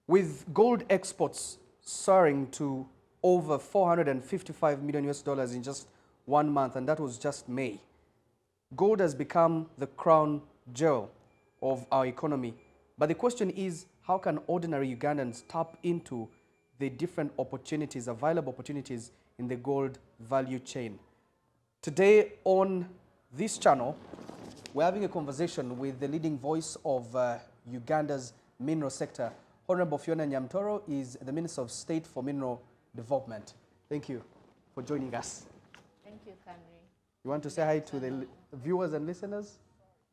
With gold exports soaring to over 455 million US dollars in just 1 month, and that was just May, gold has become the crown jewel of our economy. But the question is, how can ordinary Ugandans tap into the different opportunities, available opportunities in the gold value chain? Today on this channel, we're having a conversation with the leading voice of Uganda's mineral sector. Honorable Fiona Nyamtoro is the Minister of State for Mineral Development. Thank you for joining us. Thank you, Canary. You want to say hi to the viewers and listeners?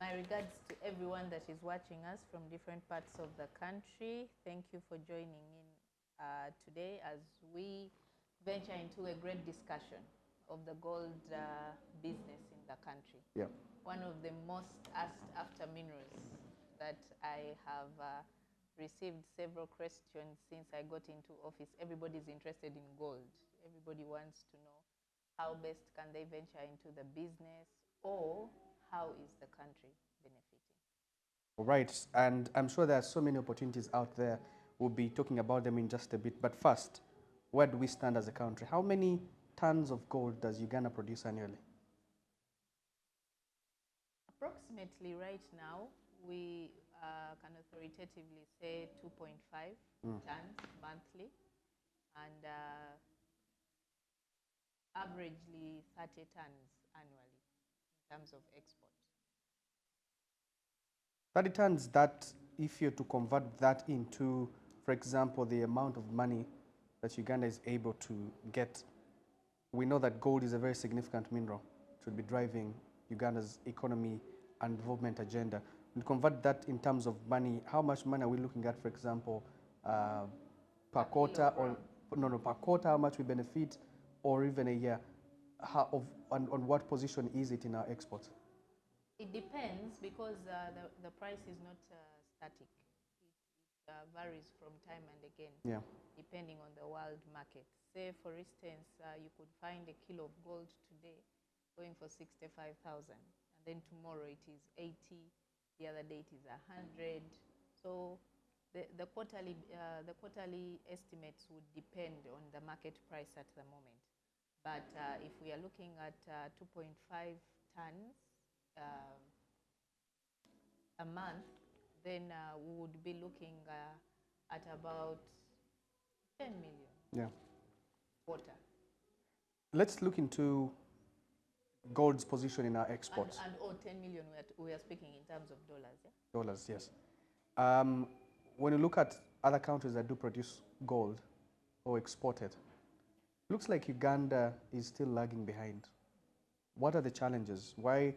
My regards to everyone that is watching us from different parts of the country. Thank you for joining in today as we venture into a great discussion of the gold business in the country. Yeah. One of the most asked after minerals that I have received several questions since I got into office. Everybody's interested in gold. Everybody wants to know how best can they venture into the business, or how is the country benefiting? All right, and I'm sure there are so many opportunities out there. We'll be talking about them in just a bit. But first, where do we stand as a country? How many tons of gold does Uganda produce annually? Approximately right now, we can authoritatively say 2.5 tons monthly, and averagely 30 tons annually in terms of export. 30 tons, that if you're to convert that into, for example, the amount of money that Uganda is able to get, we know that gold is a very significant mineral. It would be driving Uganda's economy and development agenda. We convert that in terms of money. How much money are we looking at, for example, per quarter, or per quarter, how much we benefit, or even a year? On what position is it in our exports? It depends, because the price is not static. It varies from time and again, depending on the world market. Say, for instance, you could find a kilo of gold today going for 65,000, and then tomorrow it is 80, the other day it is 100. So the quarterly estimates would depend on the market price at the moment. But if we are looking at 2.5 tons a month, then we would be looking at about 10 million quarter. Let's look into gold's position in our exports. And 10 million, we are speaking in terms of dollars, yeah? Dollars, yes. When you look at other countries that do produce gold or export it, looks like Uganda is still lagging behind. What are the challenges? Why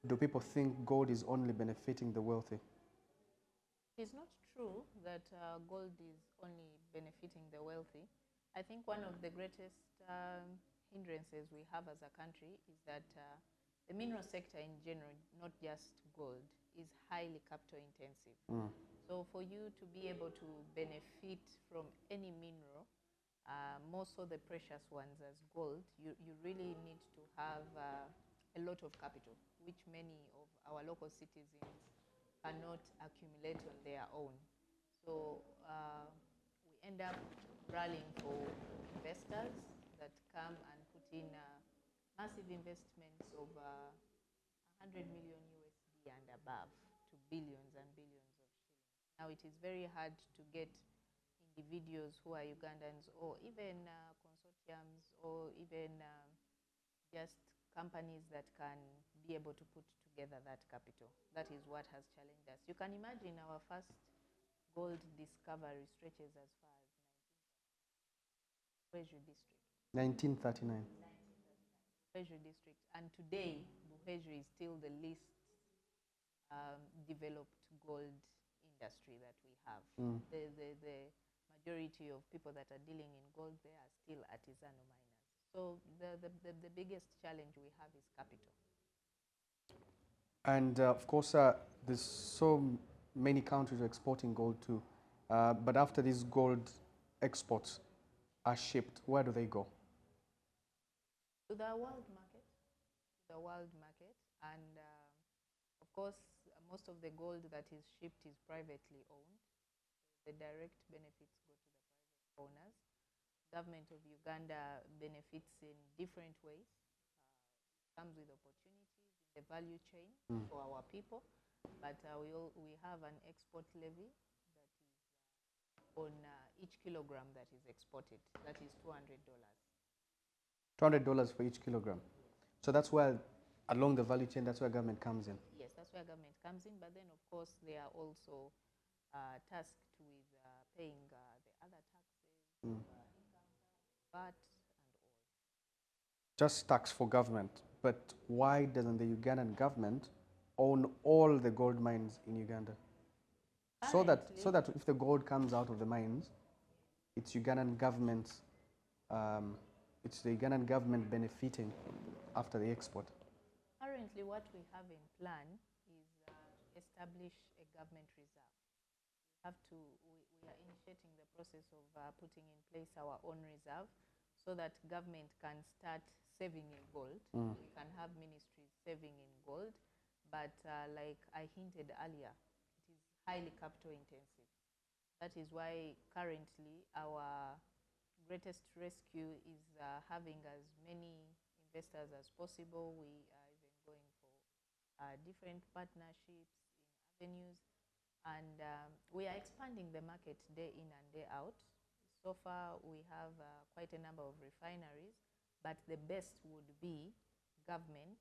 do people think gold is only benefiting the wealthy? It's not true that gold is only benefiting the wealthy. I think one of the greatest hindrances we have as a country is that the mineral sector in general, not just gold, is highly capital intensive. So for you to be able to benefit from any mineral, more so the precious ones as gold, you really need to have a lot of capital, which many of our local citizens cannot accumulate on their own. So we end up rallying for investors that come and put in massive investments of 100 million USD and above, to billions and billions of shillings. Now, it is very hard to get individuals who are Ugandans, or even consortiums, or even just companies that can be able to put together that capital. That is what has challenged us. You can imagine our first gold discovery stretches as far as 1939, district. 1939. Buheju district, and today Buheju is still the least developed gold industry that we have. The majority of people that are dealing in gold there are still artisanal miners. So the biggest challenge we have is capital. And of course, there's so many countries exporting gold too. But after these gold exports are shipped, where do they go? To the world market. To the world market. And of course, most of the gold that is shipped is privately owned. the direct benefits go to the private owners. Government of Uganda benefits in different ways. Comes with opportunities in the value chain for our people, but we have an export levy that is on each kilogram that is exported. That is $200. $200 for each kilogram. So that's where, along the value chain, that's where government comes in. Yes, that's where government comes in, but then of course they are also tasked with paying the other taxes, VAT, and all. Just tax for government. But why doesn't the Ugandan government own all the gold mines in Uganda? So that if the gold comes out of the mines, it's Ugandan government, it's the Ugandan government benefiting after the export. Currently, what we have in plan is establish a government reserve. We are initiating the process of putting in place our own reserve so that government can start saving in gold. We can have ministries saving in gold, but like I hinted earlier, it is highly capital intensive. That is why currently our greatest rescue is having as many investors as possible. We are even going for different partnerships in avenues, and we are expanding the market day in and day out. So far, we have quite a number of refineries, but the best would be government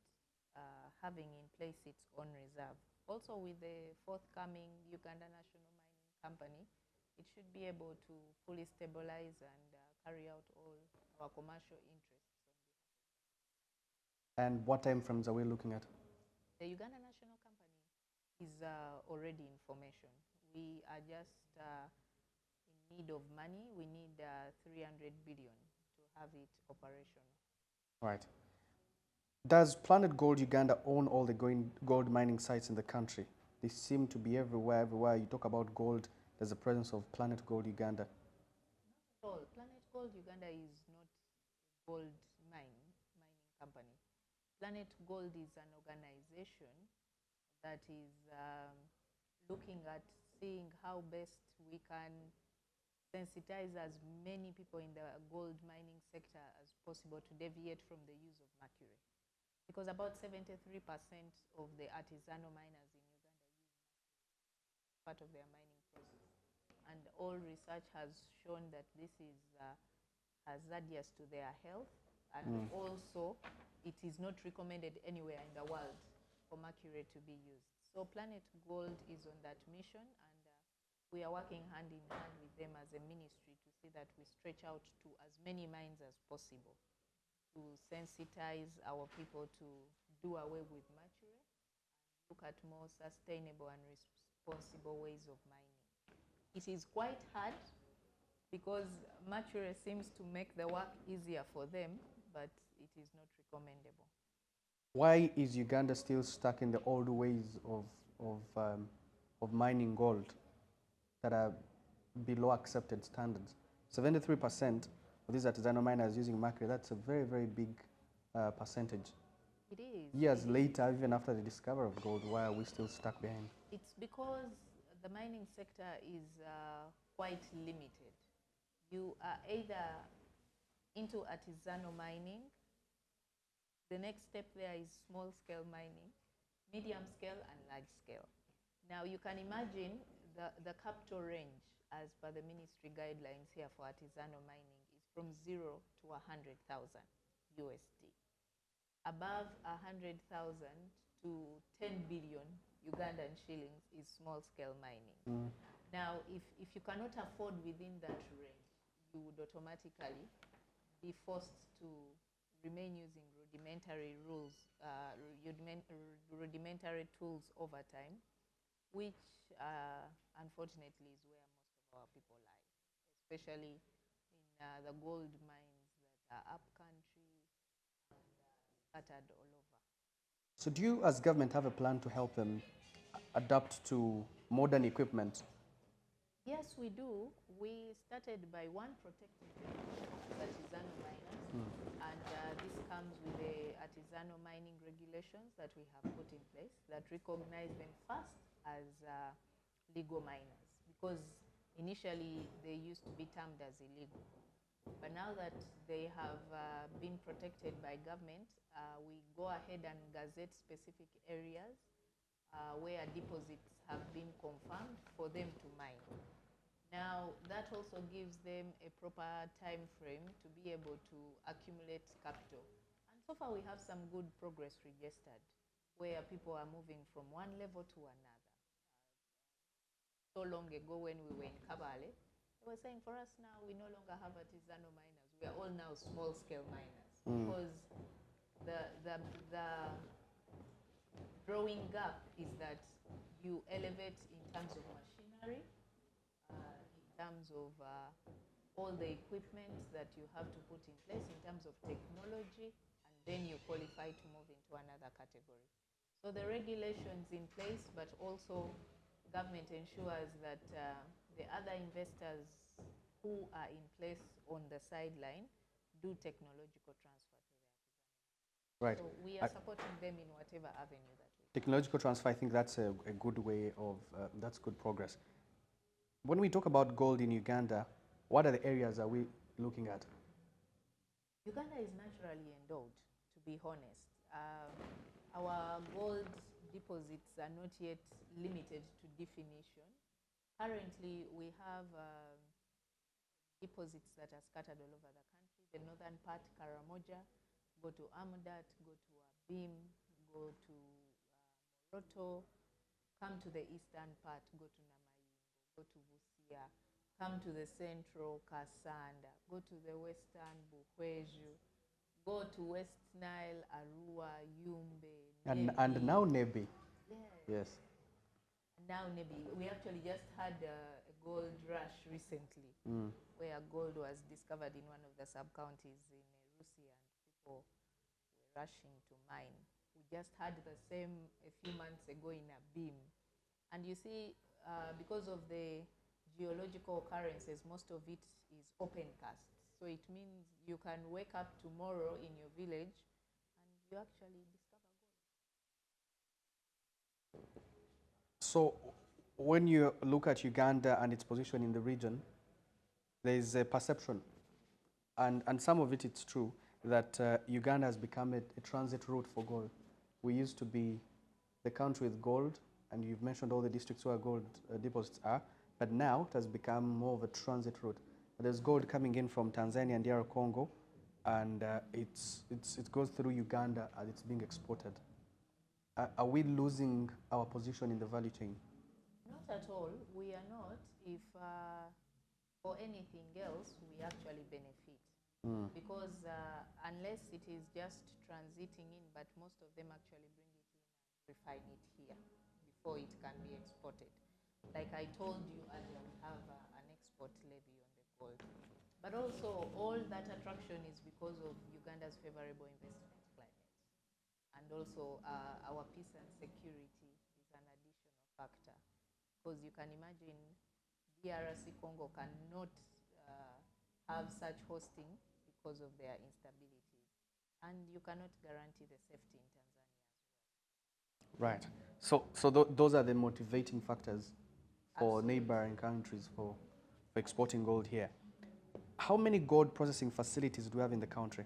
having in place its own reserve. Also, with the forthcoming Uganda National Mining Company, it should be able to fully stabilize and carry out all our commercial interests. And what time frames are we looking at? The Uganda National Company is already in formation. We are just in need of money. We need 300 billion to have it operational. Right. Does Planet Gold Uganda own all the gold mining sites in the country? They seem to be everywhere. Everywhere you talk about gold, there's a presence of Planet Gold Uganda. Not at all. Planet Gold Uganda is not a gold mining company. Planet Gold is an organization that is looking at seeing how best we can sensitize as many people in the gold mining sector as possible to deviate from the use of mercury. Because about 73% of the artisanal miners in Uganda use mercury as part of their mining process. And all research has shown that this is hazardous to their health, and also it is not recommended anywhere in the world for mercury to be used. So Planet Gold is on that mission, and we are working hand in hand with them as a ministry to see that we stretch out to as many mines as possible to sensitize our people to do away with mercury and look at more sustainable and responsible ways of mining. It is quite hard because mercury seems to make the work easier for them, but it is not recommendable. Why is Uganda still stuck in the old ways of mining gold that are below accepted standards? 73% of these artisanal miners using mercury, that's a very, very big percentage. It is. Years later, even after the discovery of gold, why are we still stuck behind? It's because the mining sector is quite limited. You are either into artisanal mining, the next step there is small scale mining, medium scale and large scale. Now you can imagine the capital range as per the ministry guidelines here for artisanal mining is from 0 to 100,000 USD. Above 100,000 to 10 billion Ugandan shillings is small scale mining. Now, if you cannot afford within that range, you would automatically be forced to remain using rudimentary rudimentary tools over time, which unfortunately is where most of our people lie, especially in the gold mines that are up country and scattered all over. So do you as government have a plan to help them adapt to modern equipment? Yes, we do. We started by protecting the artisanal miners, and this comes with the artisanal mining regulations that we have put in place that recognize them first as legal miners. Because initially they used to be termed as illegal. But now that they have been protected by government, we go ahead and gazette specific areas where deposits have been confirmed for them to mine. Now, that also gives them a proper time frame to be able to accumulate capital. And so far, we have some good progress registered where people are moving from one level to another. So long ago, when we were in Kabale, they were saying for us now, we no longer have artisanal miners. We are all now small scale miners because the growing gap is that you elevate in terms of machinery, in terms of all the equipment that you have to put in place, in terms of technology, and then you qualify to move into another category. So the regulations in place, but also government ensures that the other investors who are in place on the sideline do technological transfer to their artisanal. Right. So we are supporting them in whatever avenue that we can. Technological transfer, I think that's a good way of, that's good progress. When we talk about gold in Uganda, what are the areas are we looking at? Uganda is naturally endowed, to be honest. Our gold deposits are not yet limited to definition. Currently, we have deposits that are scattered all over the country. The northern part, Karamoja, go to Amudat, go to Abim, go to Moroto, come to the eastern part, go to Namayingo, go to Busia, come to the central, Kasanda, go to the western, Buhweju, go to West Nile, Arua, Yumbe, Nebi. And now Nebi. Yes. Yes. Now Nebi. We actually just had a gold rush recently where gold was discovered in one of the sub-counties in Rusi and people were rushing to mine. We just had the same a few months ago in Abim. And you see, because of the geological occurrences, most of it is open cast. So it means you can wake up tomorrow in your village and you actually discover gold. So when you look at Uganda and its position in the region, there is a perception, and some of it it's true, that Uganda has become a transit route for gold. We used to be the country with gold, and you've mentioned all the districts where gold deposits are, but now it has become more of a transit route. There's gold coming in from Tanzania and DR Congo, and it goes through Uganda and it's being exported. Are we losing our position in the value chain? Not at all. We are not. If for anything else, we actually benefit. Because unless it is just transiting in, but most of them actually bring it in and refine it here before it can be exported. Like I told you earlier, we have an export levy on the gold. But also, all that attraction is because of Uganda's favorable investment climate. And also, our peace and security is an additional factor. Because you can imagine DRC Congo cannot have such hosting because of their instability. And you cannot guarantee the safety in Tanzania as well. Right. So those are the motivating factors for neighboring countries for exporting gold here. How many gold processing facilities do we have in the country?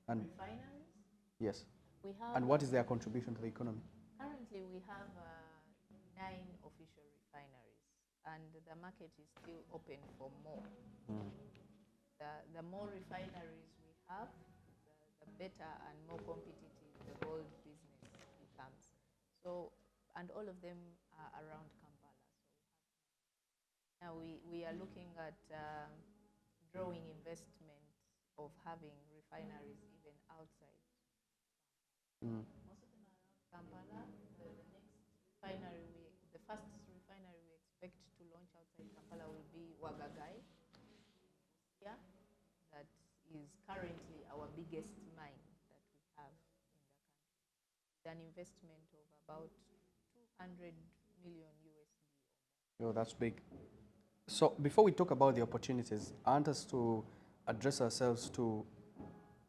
And refineries? Yes. We have, and what is their contribution to the economy? Currently, we have 9 official refineries, and the market is still open for more. The more refineries we have, the better and more competitive the gold business becomes. So, and all of them are around Kampala. So now we are looking at growing investment of having refineries even outside. Most of them are around Kampala. The first refinery we expect to launch outside Kampala will be Wagagai, yeah, that is currently our biggest mine that we have in the country. With an investment of about 200 million USD. Oh, that's big. So before we talk about the opportunities, I want us to address ourselves to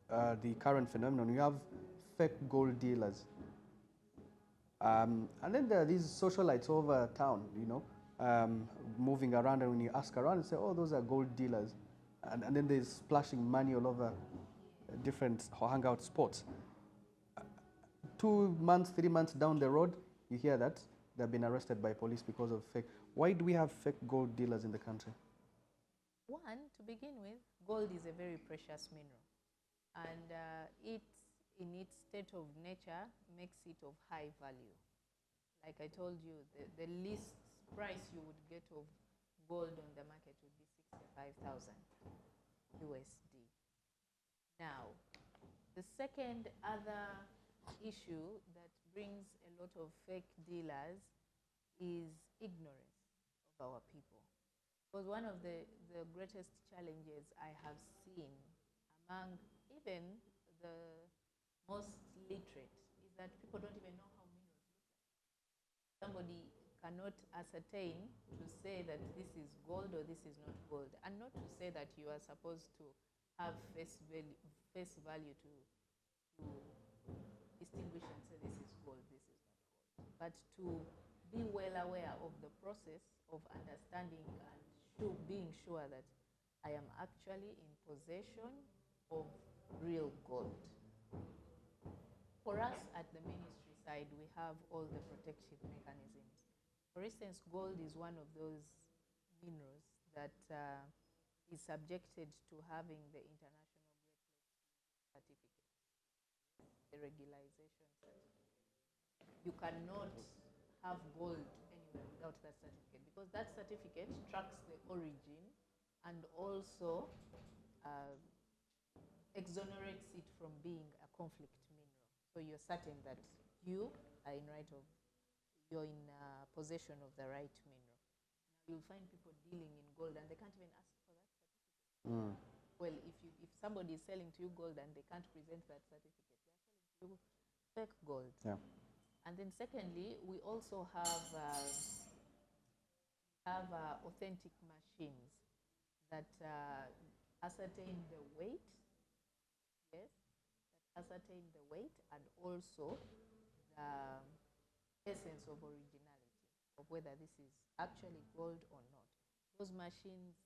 the current phenomenon. You have fake gold dealers. And then there are these socialites over town, moving around, and when you ask around, you say, oh, those are gold dealers. And then there's splashing money all over different hangout spots. 2 months, 3 months down the road, you hear that they've been arrested by police because of fake. Why do we have fake gold dealers in the country? One, to begin with, gold is a very precious mineral, and it, in its state of nature, makes it of high value. Like I told you, the least price you would get of gold on the market would be 65,000 USD. Now, the second other issue that brings a lot of fake dealers is ignorance of our people. Because one of the greatest challenges I have seen among even the most literate is that people don't even know how minerals look like. Somebody cannot ascertain to say that this is gold or this is not gold, and not to say that you are supposed to have face value to distinguish and say this is gold, this is not gold, but to be well aware of the process of understanding and being sure that I am actually in possession of real gold. For us at the ministry side, we have all the protective mechanisms. For instance, gold is one of those minerals that is subjected to having the International Great Lakes certificate, the regularization certificate. You cannot have gold anywhere without that certificate, because that certificate tracks the origin and also exonerates it from being a conflict mineral. So you're certain that you are in you're in possession of the right mineral. Now you'll find people dealing in gold and they can't even ask for that certificate. Well, if somebody is selling to you gold and they can't present that certificate, they're selling to you fake gold. Yeah. And then secondly, we also have authentic machines that ascertain the weight, yes, that ascertain the weight and also the essence of originality, of whether this is actually gold or not. Those machines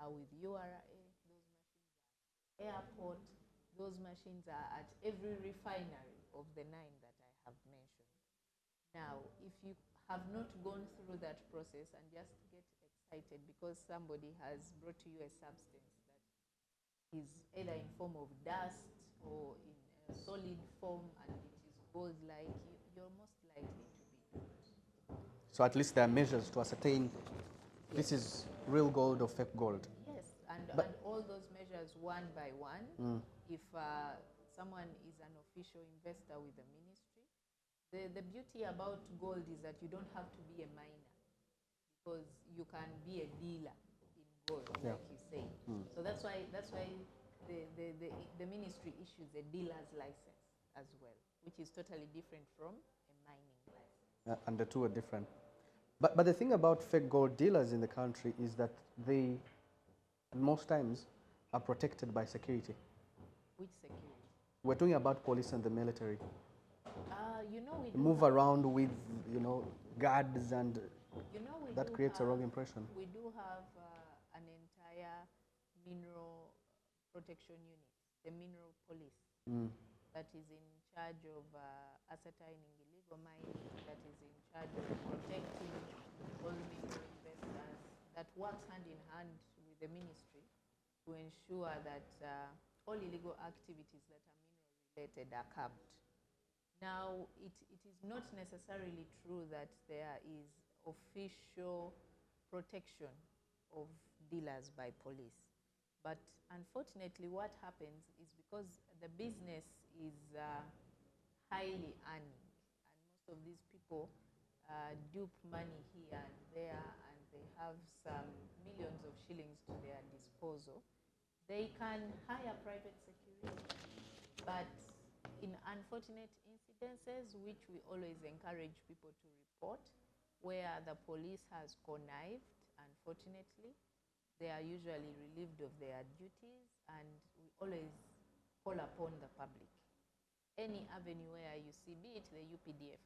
are with URA, those machines are at airport, those machines are at every refinery of the 9 that I have mentioned. Now, if you have not gone through that process and just get excited because somebody has brought to you a substance that is either in form of dust or in a solid form and it is gold-like, you're most likely to be duped. So at least there are measures to ascertain this is real gold or fake gold. Yes, and all those measures one by one. If someone is an official investor with the ministry, the beauty about gold is that you don't have to be a miner, because you can be a dealer in gold, like you say. So that's why the ministry issues a dealer's license as well, which is totally different from a mining license. And the two are different. But the thing about fake gold dealers in the country is that they, most times, are protected by security. Which security? We're talking about police and the military. You know, we move around with, guards, and that creates a wrong impression. We do have an entire mineral protection unit, the mineral police, that is in charge of ascertaining illegal mining, that is in charge of protecting all mineral investors, that works hand in hand with the ministry to ensure that all illegal activities that are mineral related are curbed. Now, it is not necessarily true that there is official protection of dealers by police. But unfortunately, what happens is because the business is highly earning, and most of these people dupe money here and there, and they have some millions of shillings to their disposal, they can hire private security. But in unfortunate incidences, which we always encourage people to report, where the police has connived, unfortunately, they are usually relieved of their duties, and we always call upon the public. Any avenue where you see, be it the UPDF,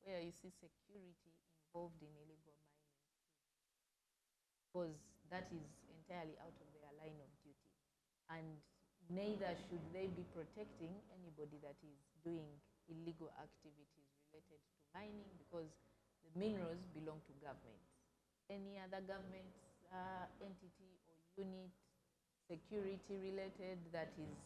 where you see security involved in illegal mining, because that is entirely out of their line of duty. And neither should they be protecting anybody that is doing illegal activities related to mining, because the minerals belong to government. Any other government entity or unit, security related, that is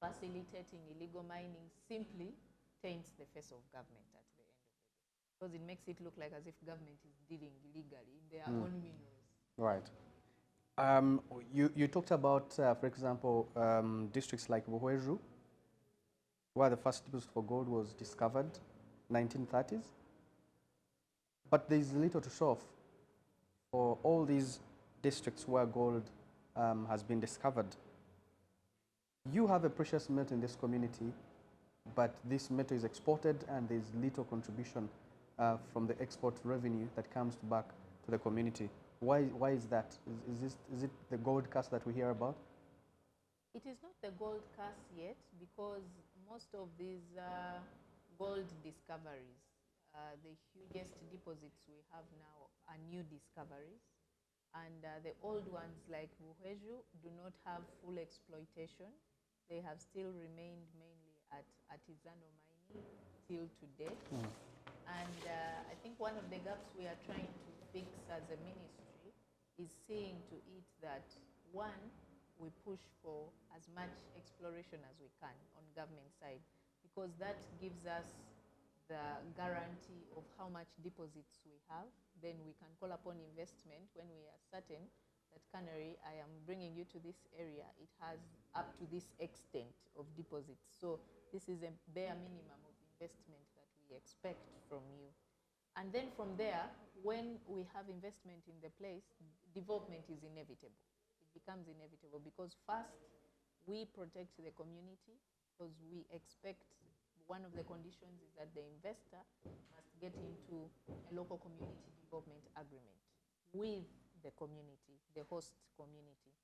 facilitating illegal mining simply taints the face of government at the end of the day, because it makes it look like as if government is dealing illegally in their own minerals. Right. You talked about, for example, districts like Buhweju, where the first deposit for gold was discovered, 1930s. But there's little to show off for all these districts where gold has been discovered. You have a precious metal in this community, but this metal is exported and there's little contribution from the export revenue that comes back to the community. Why is that? Is it the gold curse that we hear about? It is not the gold curse yet, because most of these gold discoveries, the hugest deposits we have now are new discoveries. And the old ones like Buhweju do not have full exploitation. They have still remained mainly at artisanal mining till today. And I think one of the gaps we are trying to fix as a ministry is seeing to it that, one, we push for as much exploration as we can on government side, because that gives us the guarantee of how much deposits we have. Then we can call upon investment when we are certain that Canary, I am bringing you to this area, it has up to this extent of deposits. So this is a bare minimum of investment that we expect from you. And then from there, when we have investment in the place, development is inevitable. It becomes inevitable, because first, we protect the community, because we expect, one of the conditions is that the investor must get into a local community development agreement with the community, the host community.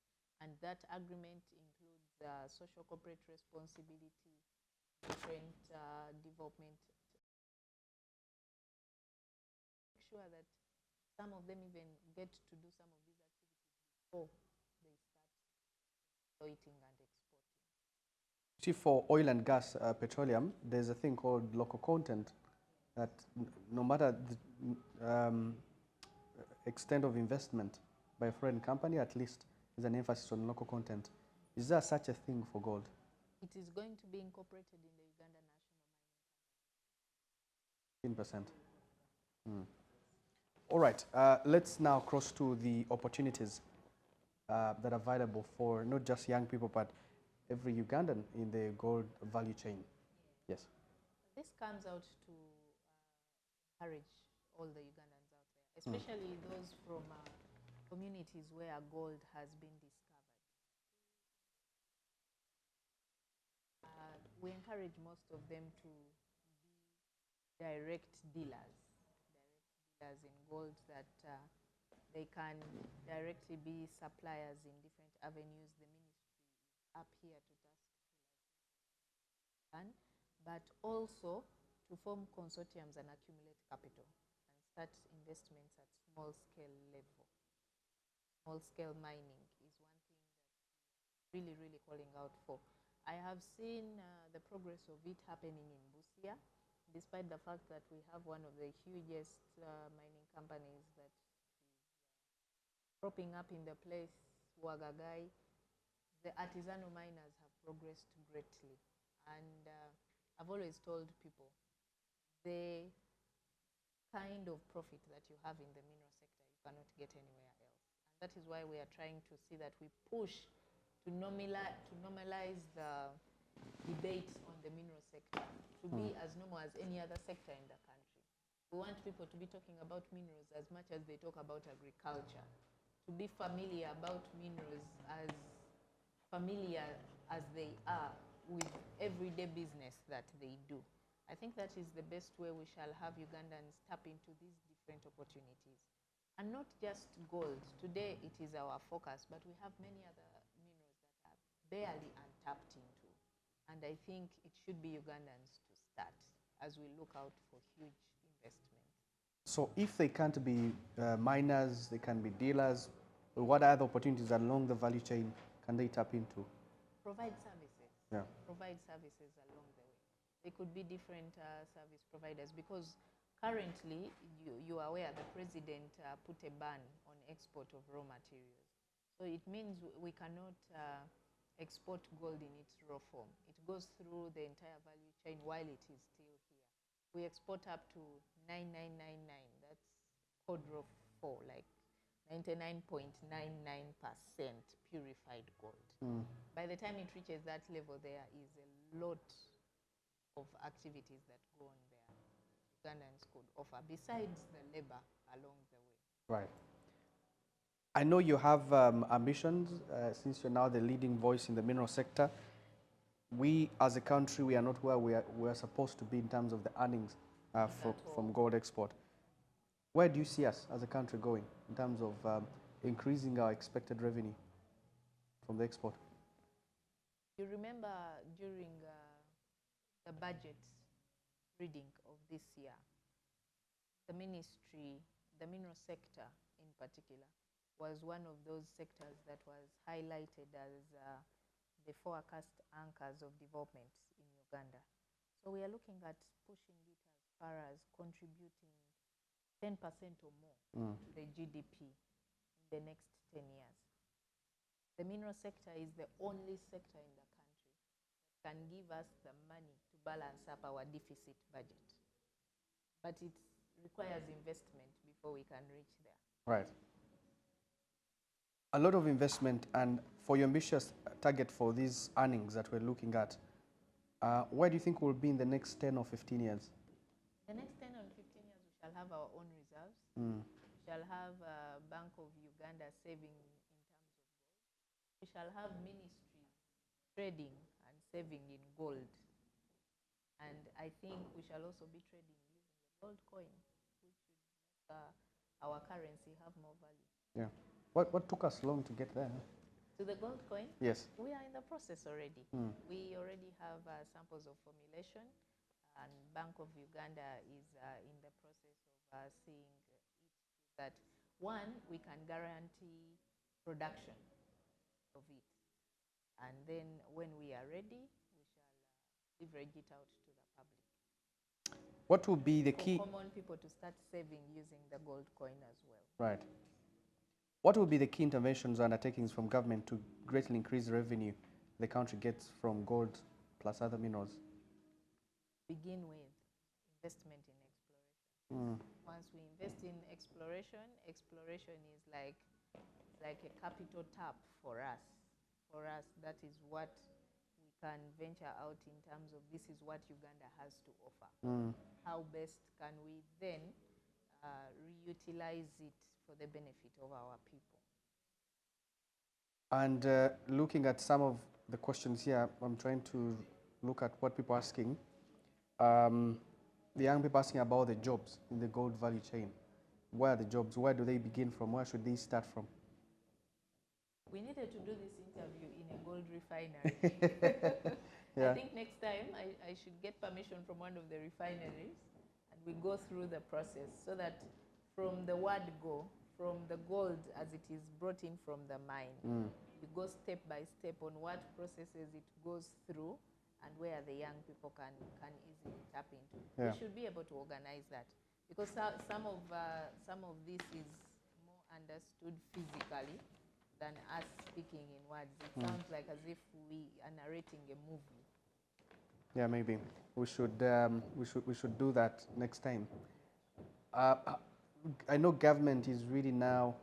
And that agreement includes social corporate responsibility, different development. Make sure that some of them even get to do some of these activities before they start exploiting and exporting. See, for oil and gas, petroleum, there's a thing called local content that no matter the extent of investment by a foreign company, at least there's an emphasis on local content. Is there such a thing for gold? It is going to be incorporated in the Uganda National 15%. All right, let's now cross to the opportunities that are available for not just young people, but every Ugandan in the gold value chain. Yes. This comes out to encourage all the Ugandans out there, especially those from communities where gold has been discovered. We encourage most of them to be direct dealers in gold, that they can directly be suppliers in different avenues. The ministry is up here to task, but also to form consortiums and accumulate capital and start investments at small scale level. Small scale mining is one thing that we're really calling out for. I have seen the progress of it happening in Busia, despite the fact that we have one of the hugest mining companies that is propping up in the place, Wagagai. The artisanal miners have progressed greatly. And I've always told people, the kind of profit that you have in the mineral sector, you cannot get anywhere else. And that is why we are trying to see that we push to normalize the debate on the mineral sector, to be as normal as any other sector in the country. We want people to be talking about minerals as much as they talk about agriculture, to be familiar about minerals as familiar as they are with everyday business that they do. I think that is the best way we shall have Ugandans tap into these different opportunities. And not just gold. Today it is our focus, but we have many other minerals that are barely untapped into. And I think it should be Ugandans to start as we look out for huge investment. So if they can't be miners, they can be dealers, what other opportunities along the value chain can they tap into? Provide services. Yeah. Provide services along the way. They could be different service providers because currently, you are aware the president put a ban on export of raw materials. So it means we cannot export gold in its raw form. It goes through the entire value chain while it is still here. We export up to 9999, that's code raw 4, like 99.99% purified gold. By the time it reaches that level, there is a lot of activities that go on there Ugandans could offer besides the labor along the way. Right. I know you have ambitions since you're now the leading voice in the mineral sector. We, as a country, we are not where we are supposed to be in terms of the earnings from gold export. Where do you see us as a country going in terms of increasing our expected revenue from the export? You remember during the budget reading of this year, the ministry, the mineral sector in particular, was one of those sectors that was highlighted as the forecast anchors of development in Uganda. So we are looking at pushing it as far as contributing 10% or more to the GDP in the next 10 years. The mineral sector is the only sector in the country that can give us the money to balance up our deficit budget. But it requires investment before we can reach there. Right. A lot of investment, and for your ambitious target for these earnings that we're looking at, where do you think we'll be in the next 10 or 15 years? The next 10 or 15 years, we shall have our own reserves. We shall have a Bank of Uganda saving in terms of gold. We shall have ministries trading and saving in gold. And I think we shall also be trading using the gold coin, which should make our currency have more value. Yeah. What took us long to get there? To the gold coin? Yes. We are in the process already. We already have samples of formulation, and Bank of Uganda is in the process of seeing it that, one, we can guarantee production of it. And then when we are ready, we shall leverage it out to the public. What will be the key? For common people to start saving using the gold coin as well. Right. What will be the key interventions or undertakings from government to greatly increase the revenue the country gets from gold plus other minerals? Begin with investment in exploration. Once we invest in exploration, exploration is like a capital tap for us. For us, that is what we can venture out in terms of this is what Uganda has to offer. How best can we then reutilize it for the benefit of our people? And looking at some of the questions here, I'm trying to look at what people are asking. The young people asking about the jobs in the gold value chain. Where are the jobs? Where do they begin from? Where should they start from? We needed to do this interview in a gold refinery. Yeah. I think next time I should get permission from one of the refineries and we go through the process so that from the word go, from the gold as it is brought in from the mine, we go step by step on what processes it goes through and where the young people can easily tap into. Yeah. We should be able to organize that because some of this is more understood physically than us speaking in words. It sounds like as if we are narrating a movie. Yeah, maybe we should do that next time. I know government is really now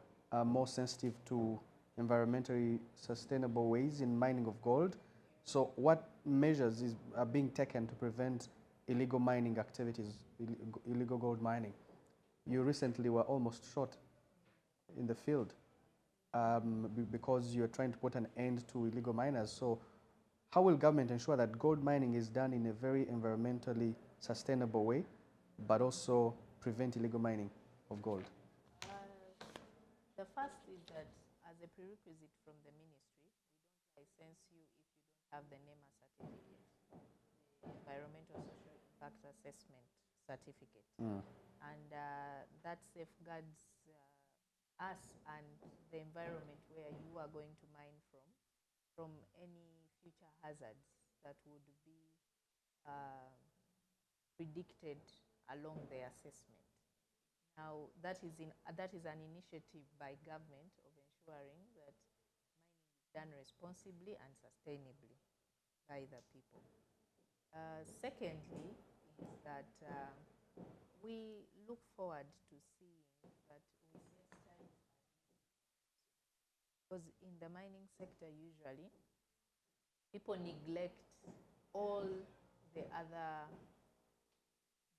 more sensitive to environmentally sustainable ways in mining of gold. So what measures are being taken to prevent illegal mining activities, illegal gold mining? You recently were almost shot in the field because you're trying to put an end to illegal miners. So how will government ensure that gold mining is done in a very environmentally sustainable way, but also prevent illegal mining of gold? The first is that as a prerequisite from the ministry, we don't license you if you don't have the NEMA certificate, the Environmental Social Impact Assessment certificate. and that safeguards us and the environment where you are going to mine from any future hazards that would be uh, predicted along the assessment. Now, that is an initiative by government of ensuring that mining is done responsibly and sustainably by the people. Secondly, is that we look forward to seeing that with less time, because in the mining sector usually people neglect all the other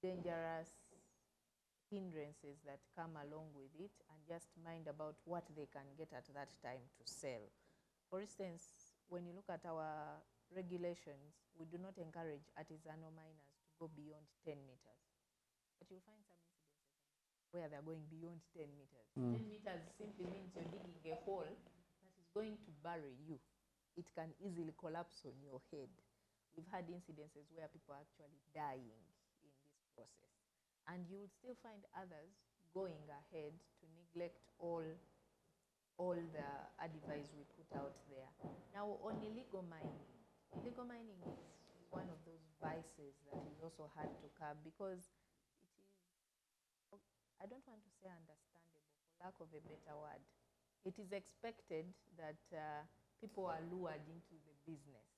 dangerous hindrances that come along with it and just mind about what they can get at that time to sell. For instance, when you look at our regulations, we do not encourage artisanal miners to go beyond 10 meters. But you'll find some incidences where they're going beyond 10 meters. 10 meters simply means you're digging a hole that is going to bury you. It can easily collapse on your head. We've had incidences where people are actually dying in this process. And you will still find others going ahead to neglect all the advice we put out there. Now, on illegal mining is one of those vices that is also hard to curb because it is, I don't want to say understandable, for lack of a better word. It is expected that people are lured into the business,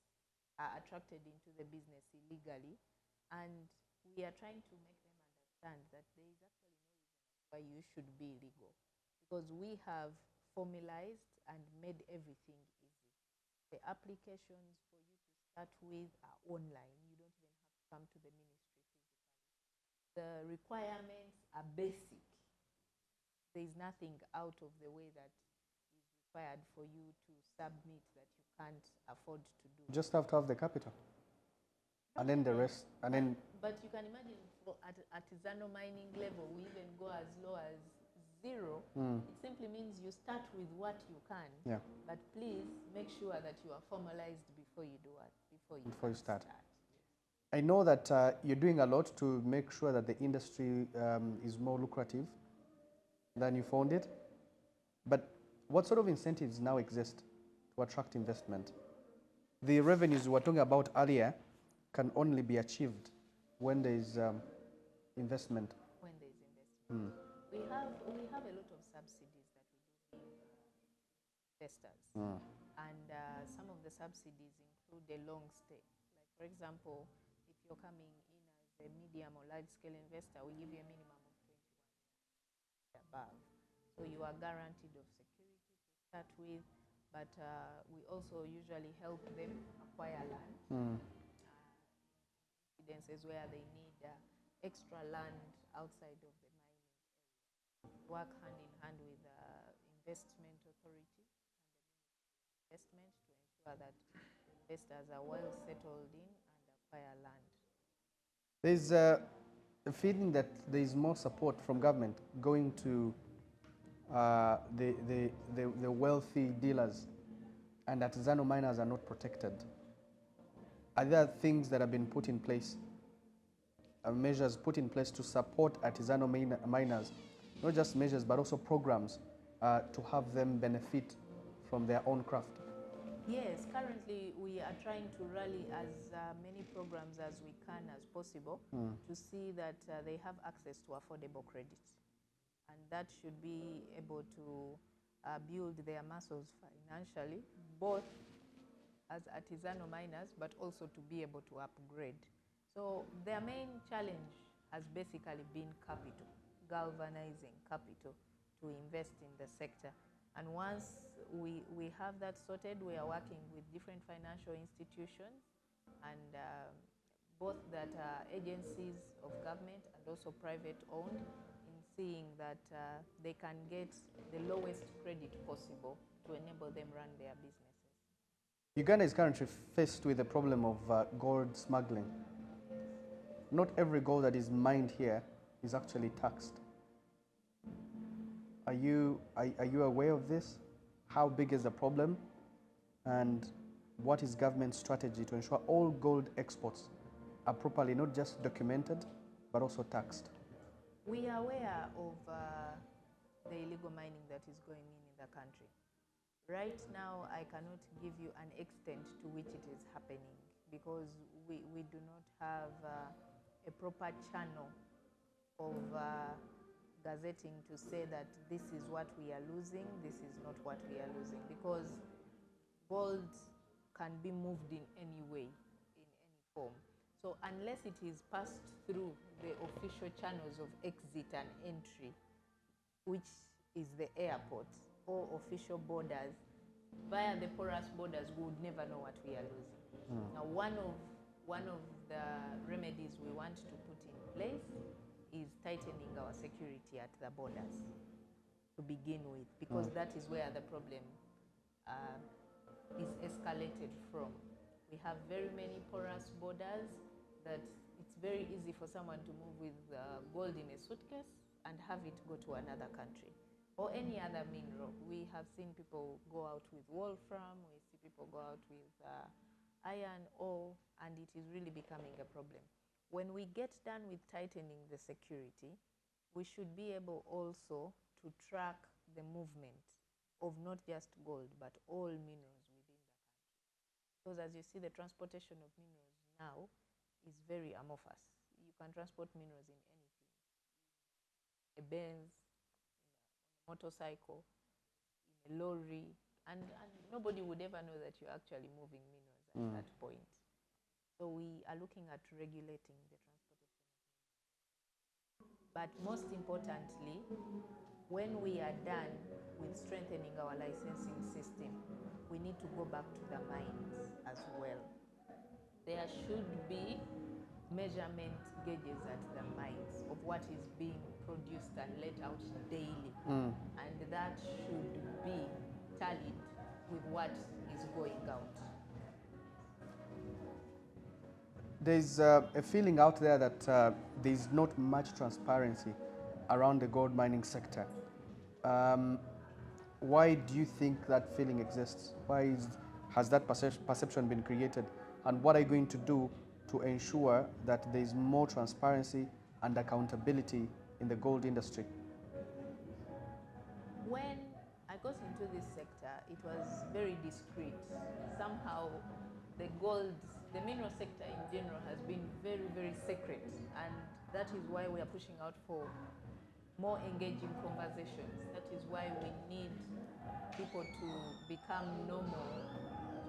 are attracted into the business illegally, and we are trying to make them understand that there is actually no reason why you should be illegal, because we have formalized and made everything easy. The applications for you to start with are online. You don't even have to come to the ministry physically. The requirements are basic. There is nothing out of the way that is required for you to submit that you can't afford to do. You just have to have the capital. And then the rest, and then... But you can imagine at artisanal mining level, we even go as low as 0. It simply means you start with what you can. Yeah. But please make sure that you are formalized before you do it. Before you start. I know that you're doing a lot to make sure that the industry is more lucrative than you found it. But what sort of incentives now exist to attract investment? The revenues we were talking about earlier can only be achieved when there is investment. When there is investment. We have a lot of subsidies that we do give investors. And some of the subsidies include a long stay. Like, for example, if you're coming in as a medium or large scale investor, we give you a minimum of 21 years above. So you are guaranteed of security to start with, but we also usually help them acquire land. Incidences where they need extra land outside of the mining area. Work hand in hand with the investment authority and the investment to ensure that investors are well settled in and acquire land. There's a feeling that there is more support from government going to the wealthy dealers, and artisanal miners are not protected. Are there things that have been put in place, measures put in place to support artisanal miners, not just measures but also programs to have them benefit from their own craft? Yes, currently we are trying to rally as many programs as we can as possible to see that they have access to affordable credit. And that should be able to build their muscles financially, both as artisanal miners, but also to be able to upgrade. So their main challenge has basically been capital, galvanizing capital to invest in the sector. And once we have that sorted, we are working with different financial institutions, and both that are agencies of government and also private owned, in seeing that they can get the lowest credit possible to enable them run their businesses. Uganda is currently faced with the problem of gold smuggling. Not every gold that is mined here is actually taxed. Are you aware of this? How big is the problem? And what is government's strategy to ensure all gold exports are properly not just documented, but also taxed? We are aware of the illegal mining that is going in the country. Right now, I cannot give you an extent to which it is happening because we do not have a proper channel of gazetting to say that this is what we are losing, this is not what we are losing, because gold can be moved in any way, in any form. So unless it is passed through the official channels of exit and entry, which is the airport or official borders, via the porous borders, we would never know what we are losing. Now, one of the remedies we want to put in place is tightening our security at the borders to begin with, because that is where the problem is escalated from. We have very many porous borders that it's very easy for someone to move with gold in a suitcase and have it go to another country or any other mineral. We have seen people go out with wolfram, we see people go out with iron ore, and it is really becoming a problem. When we get done with tightening the security, we should be able also to track the movement of not just gold, but all minerals within the country. Because as you see, the transportation of minerals now is very amorphous. You can transport minerals in anything. A Benz, in a motorcycle, in a lorry, and nobody would ever know that you're actually moving minerals at that point. So we are looking at regulating the transportation. But most importantly, when we are done with strengthening our licensing system, we need to go back to the mines as well. There should be measurement gauges at the mines of what is being produced and let out daily. And that should be tallied with what is going out. There's a feeling out there that there's not much transparency around the gold mining sector. Why do you think that feeling exists? Has that perception been created? And what are you going to do to ensure that there's more transparency and accountability in the gold industry? When I got into this sector, it was very discreet. Somehow, the mineral sector in general has been very, very secret, and that is why we are pushing out for more engaging conversations. That is why we need people to become normal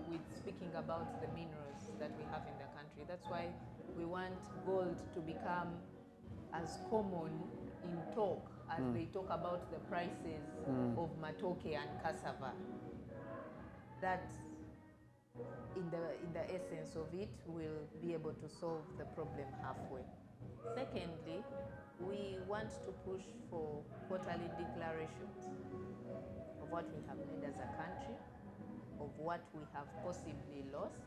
with speaking about the minerals that we have in the country. That's why we want gold to become as common in talk as they talk about the prices of matoke and cassava. That, in the essence of it, will be able to solve the problem halfway. Secondly, we want to push for quarterly declarations of what we have made as a country, of what we have possibly lost,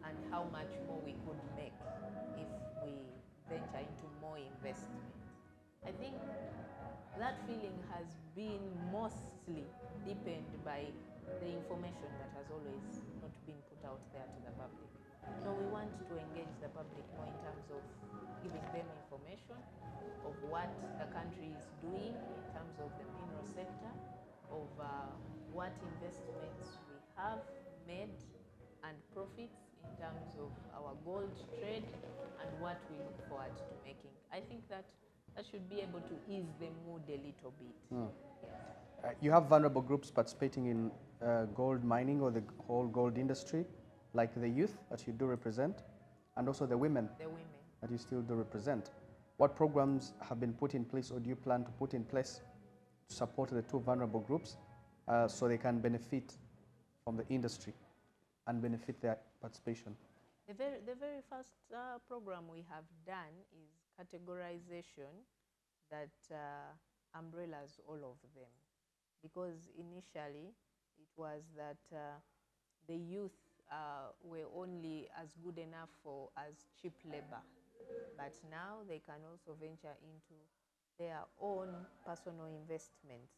and how much more we could make if we venture into more investment. I think that feeling has been mostly deepened by the information that has always not been put out there to the public. So we want to engage the public more in terms of giving them information of what the country is doing in terms of the mineral sector, of what investments we have made and profits in terms of our gold trade, and what we look forward to making. I think that should be able to ease the mood a little bit. Yes. You have vulnerable groups participating in gold mining or the whole gold industry, like the youth that you do represent, and also the women that you still do represent. What programs have been put in place, or do you plan to put in place, to support the two vulnerable groups so they can benefit from the industry and benefit their participation? The very first program we have done is categorization that umbrellas all of them, because initially it was that the youth were only as good enough for as cheap labor, but now they can also venture into their own personal investments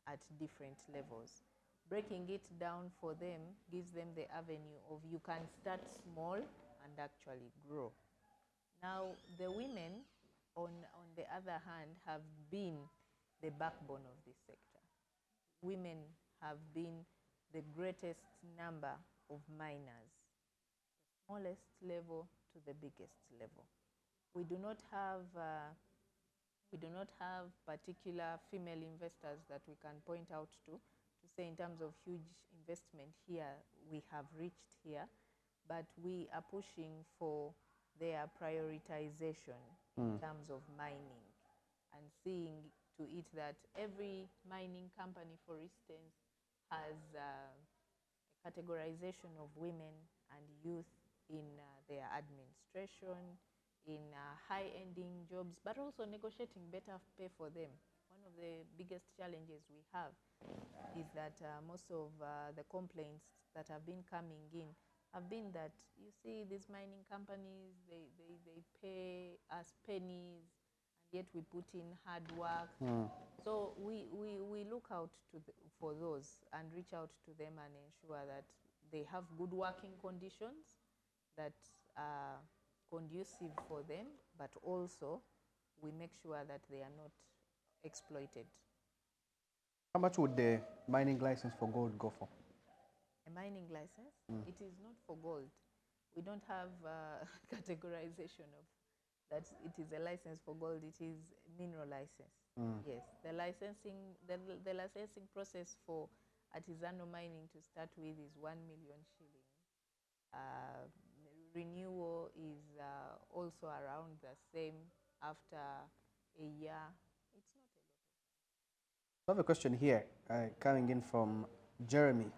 at different levels. Breaking it down for them gives them the avenue of you can start small and actually grow. Now, the women on the other hand, have been the backbone of this sector. Women have been the greatest number of miners, the smallest level to the biggest level. We do not have particular female investors that we can point out to say in terms of huge investment here, we have reached here, but we are pushing for their prioritization in terms of mining and seeing to it that every mining company, for instance, has a categorization of women and youth in their administration, in high-ending jobs, but also negotiating better pay for them. One of the biggest challenges we have is that most of the complaints that have been coming in have been that, you see, these mining companies, they pay us pennies, and yet we put in hard work. So we look out for those and reach out to them and ensure that they have good working conditions that are conducive for them, but also we make sure that they are not exploited. How much would the mining license for gold go for? A mining license, it is not for gold. We don't have categorization of that it is a license for gold, it is mineral license. Yes, the licensing process for artisanal mining to start with is 1 million shillings. Renewal is also around the same after a year. It's not a lot. I have a question here coming in from Jeremy.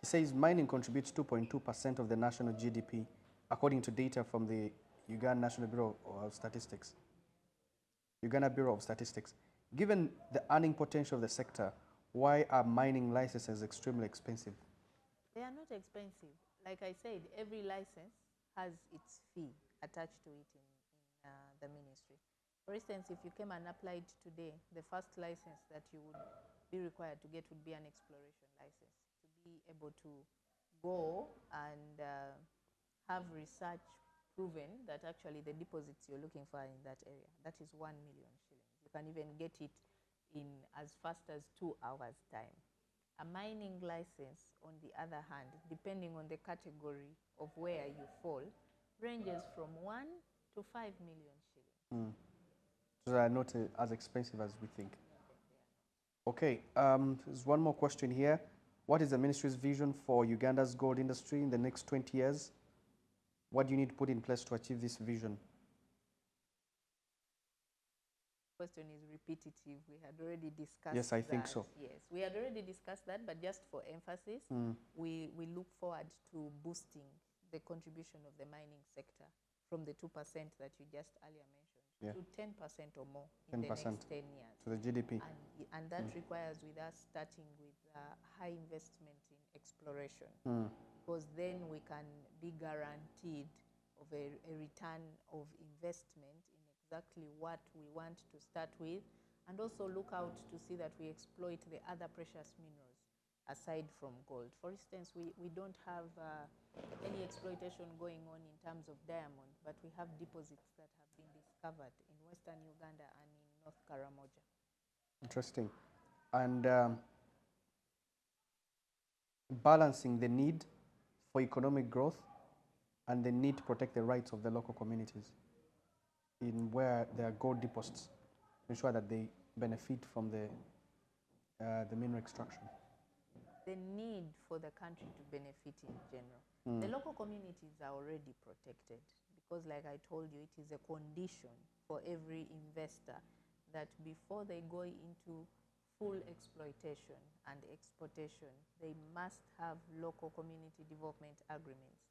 He says mining contributes 2.2% of the national GDP, according to data from the Uganda National Bureau of Statistics. Uganda Bureau of Statistics. Given the earning potential of the sector, why are mining licenses extremely expensive? They are not expensive. Like I said, every license has its fee attached to it in the ministry. For instance, if you came and applied today, the first license that you would be required to get would be an exploration license, to be able to go and have research proven that actually the deposits you're looking for in that area, that is 1 million shillings. You can even get it in as fast as 2 hours time. A mining license, on the other hand, depending on the category of where you fall, ranges from 1 to 5 million shillings. So they are not as expensive as we think. Okay, there's one more question here. What is the ministry's vision for Uganda's gold industry in the next 20 years? What do you need to put in place to achieve this vision? Question is repetitive. We had already discussed Yes, I think so. Yes, we had already discussed that, but just for emphasis, we look forward to boosting the contribution of the mining sector from the 2% that you just earlier mentioned to 10% or more in the next 10 years. To the GDP. And that requires with us starting with high investment in exploration, because then we can be guaranteed of a return of investment in exactly what we want to start with, and also look out to see that we exploit the other precious minerals aside from gold. For instance, we don't have any exploitation going on in terms of diamond, but we have deposits that have been discovered in Western Uganda and in North Karamoja. Interesting. And balancing the need for economic growth and the need to protect the rights of the local communities in where there are gold deposits, ensure that they benefit from the mineral extraction. The need for the country to benefit in general. The local communities are already protected because, like I told you, it is a condition for every investor that before they go into full exploitation and exportation, they must have local community development agreements.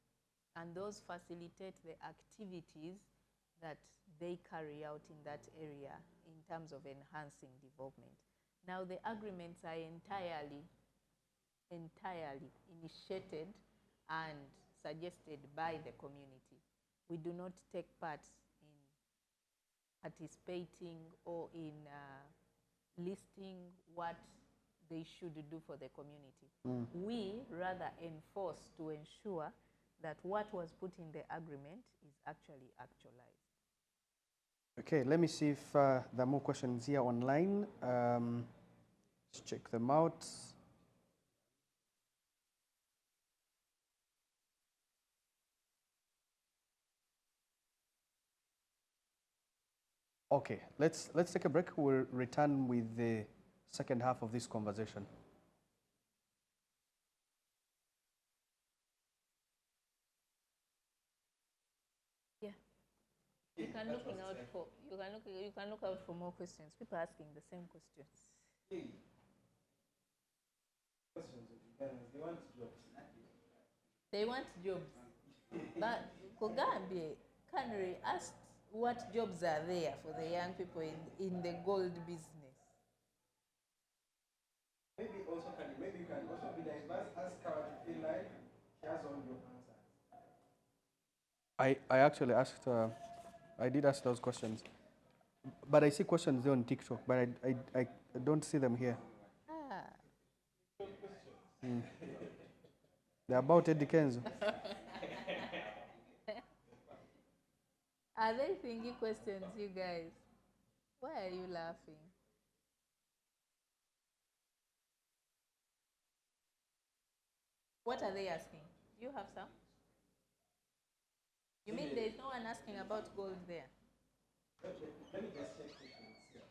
And those facilitate the activities that they carry out in that area in terms of enhancing development. Now, the agreements are entirely initiated and suggested by the community. We do not take part in participating or in listing what they should do for the community. We rather enforce to ensure that what was put in the agreement is actually actualized. Okay, let me see if there are more questions here online. Let's check them out. Okay, let's take a break. We'll return with the second half of this conversation. Yeah. You can look out for more questions. People asking the same questions. They want jobs. But Kogambi, Canary asked what jobs are there for the young people in the gold business. Maybe also can maybe you can also be diverse, ask her to feel like she has all your answers. I actually asked, I did ask those questions, but I see questions there on TikTok, but I don't see them here. Ah. They're about Eddie Kenzo. Are they thinking questions, you guys? Why are you laughing? What are they asking? Do you have some? You mean there's no one asking about gold there? Let me just check questions here.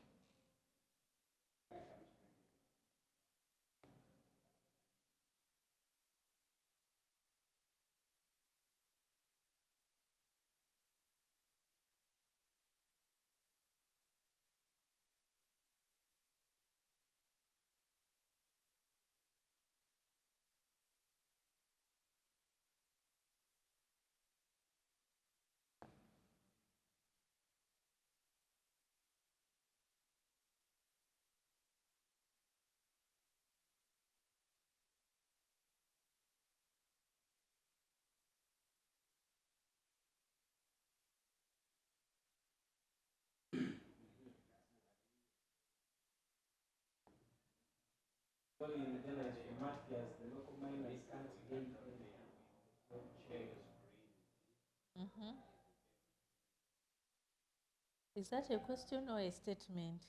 Mm-hmm. Is that a question or a statement?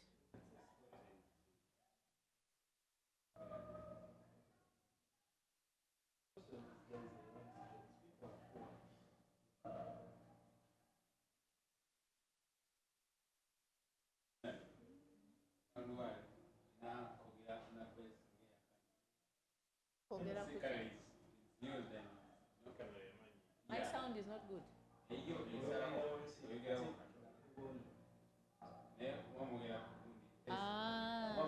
My sound is not good. Ah,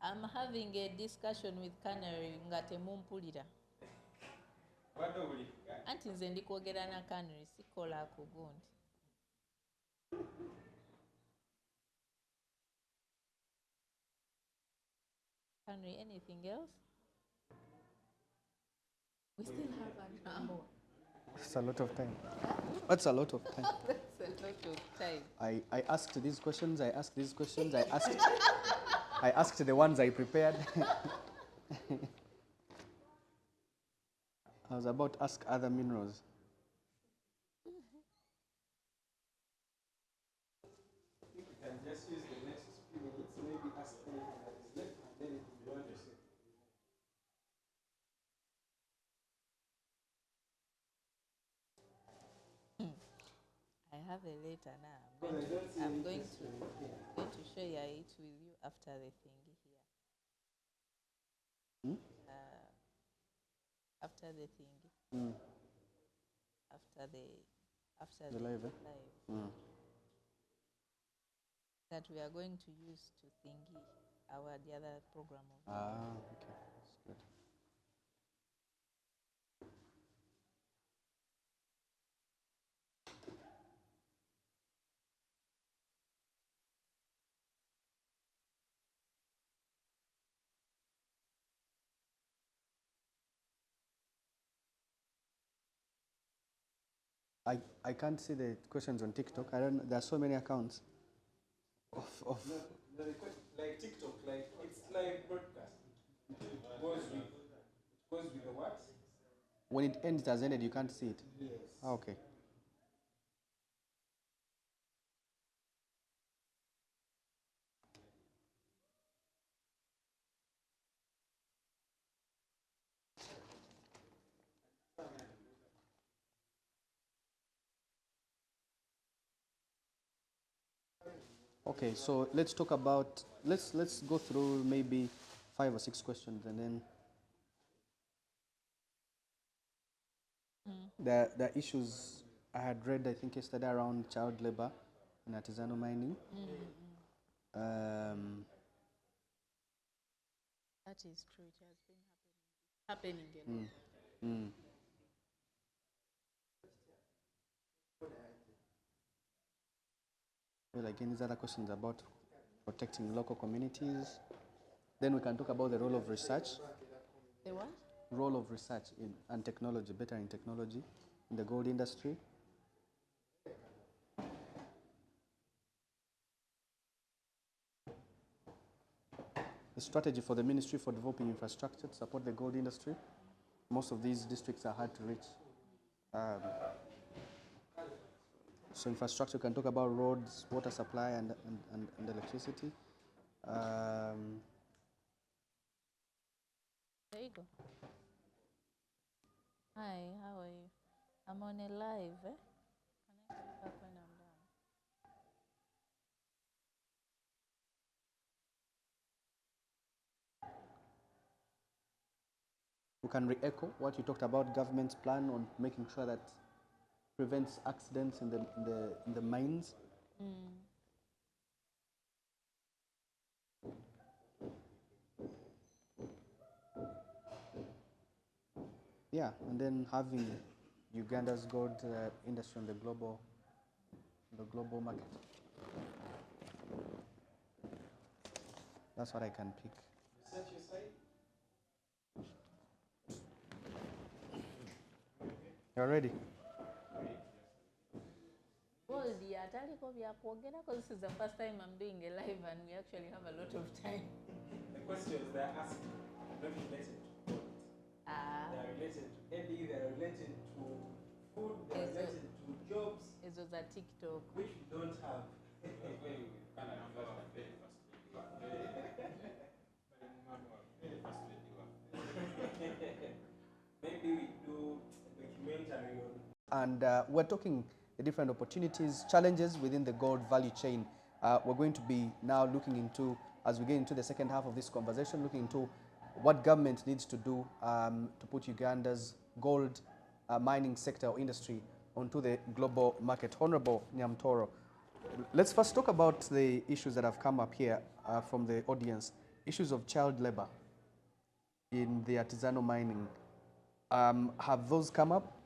I'm having a discussion with Canary nga temumpulira. Anti nze ndi kwogera na Canary sikola ako gundi. Canary, anything else? We still have an hour. It's a lot of time. That's a lot of time. That's a lot of time. I asked these questions, I asked these questions, I asked the ones I prepared. I was about to ask other minerals. You can just use the next few minutes, maybe ask anything that is left, and then you want to say. I have a letter now. I'm going to share it with you after the thing here. Hmm? After the thing. Mm. After The live, eh? live. Mm. That we are going to use to thingy the other program of the Okay. That's good. I can't see the questions on TikTok. I don't. There are so many accounts. Of no, like TikTok, like it's live broadcast. It goes with the what? When it ends, it has ended. You can't see it. Yes. Okay. Okay, so let's talk about, let's go through maybe 5 or 6 questions, and then the issues I had read, I think yesterday, around child labor and artisanal mining. Um, That is true. It has been happening a lot. mm. Well, again, these other questions about protecting local communities. Then we can talk about the role of research. The what? Role of research and technology, better in technology in the gold industry. The strategy for the Ministry for Developing Infrastructure to support the gold industry. Most of these districts are hard to reach. So infrastructure, we can talk about roads, water supply, and electricity. There you go. Hi, how are you? I'm on a live. Can I come back when I'm done? We can re-echo what you talked about, government's plan on making sure that prevents accidents in the mines. Yeah, and then having Uganda's gold industry on the global market. That's what I can pick. You're ready? Well, the ataliko vya kuongea because this is the first time I'm doing a live and we actually have a lot of time. The questions they're asking are not related to gold. They're related to maybe they're related to food, they're related to jobs. It was a TikTok. Which we don't have. Maybe we do a documentary on. And we're talking the different opportunities, challenges within the gold value chain. We're going to be now looking into, as we get into the second half of this conversation, looking into what government needs to do to put Uganda's gold mining sector or industry onto the global market. Honorable Nyamtoro, let's first talk about the issues that have come up here from the audience. Issues of child labor in the artisanal mining. Have those come up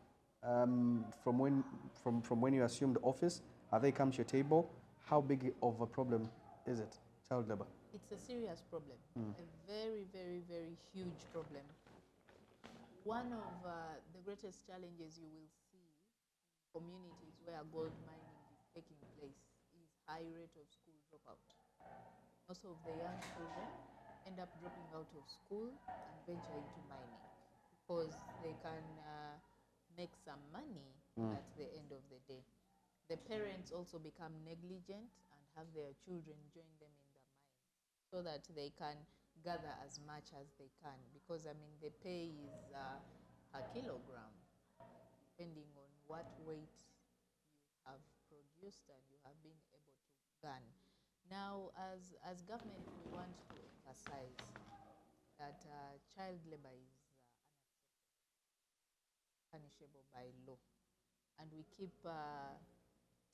from when you assumed office? Have they come to your table? How big of a problem is it, child labor? It's a serious problem, a very, very, very huge problem. One of the greatest challenges you will see in communities where gold mining is taking place is high rate of school dropout. Most of the young children end up dropping out of school and venture into mining because they can make some money at the end of the day. The parents also become negligent and have their children join them in the mines so that they can gather as much as they can, because I mean the pay is per kilogram depending on what weight you have produced and you have been able to gun. Now, as government, we want to emphasize that child labor is punishable by law, and we keep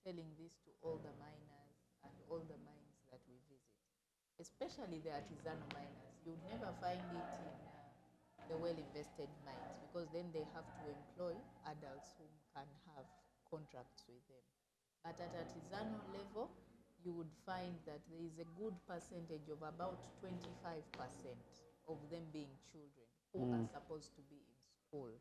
telling this to all the miners and all the mines that we visit, especially the artisanal miners. You'd never find it in the well-invested mines, because then they have to employ adults who can have contracts with them. But at artisanal level, you would find that there is a good percentage of about 25% of them being children who are supposed to be in school.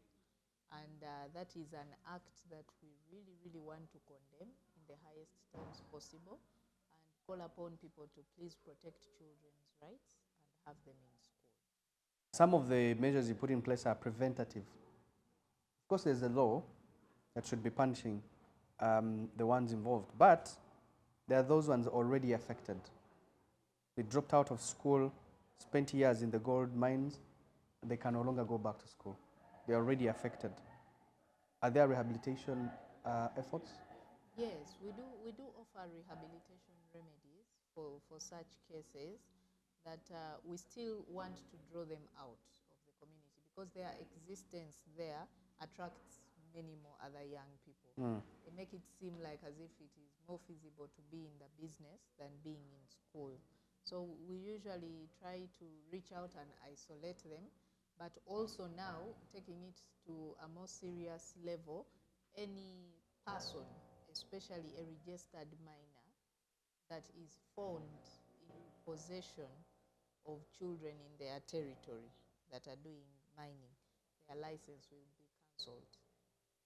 And that is an act that we really, really want to condemn in the highest terms possible, and call upon people to please protect children's rights and have them in school. Some of the measures you put in place are preventative. Of course, there's a law that should be punishing the ones involved, but there are those ones already affected. They dropped out of school, spent years in the gold mines, they can no longer go back to school. They're already affected. Are there rehabilitation efforts? Yes, we do offer rehabilitation remedies for such cases, that we still want to draw them out of the community because their existence there attracts many more other young people. They make it seem like as if it is more feasible to be in the business than being in school. So we usually try to reach out and isolate them, but also now taking it to a more serious level, any person, especially a registered minor, that is found in possession of children in their territory that are doing mining, their license will be cancelled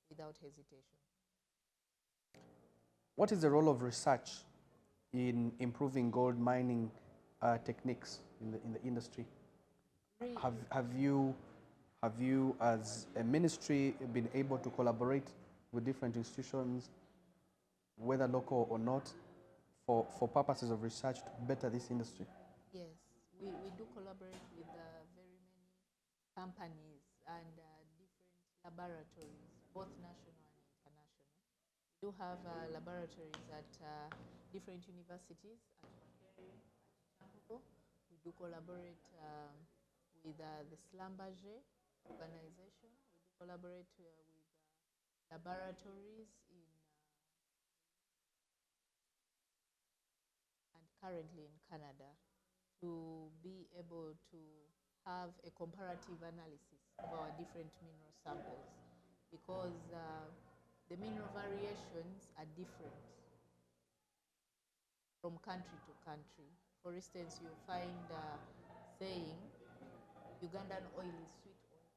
without hesitation. What is the role of research in improving gold mining techniques in the industry? Have you as a ministry been able to collaborate with different institutions, whether local or not, for purposes of research to better this industry? Yes, we do collaborate with very many companies and different laboratories, both national and international. We do have laboratories at different universities, at Canary, at Chambuko. We do collaborate with the Slambaje organization. We do collaborate with laboratories in and currently in Canada to be able to have a comparative analysis of our different mineral samples, because the mineral variations are different from country to country. For instance, you find saying Ugandan oil is sweet oil,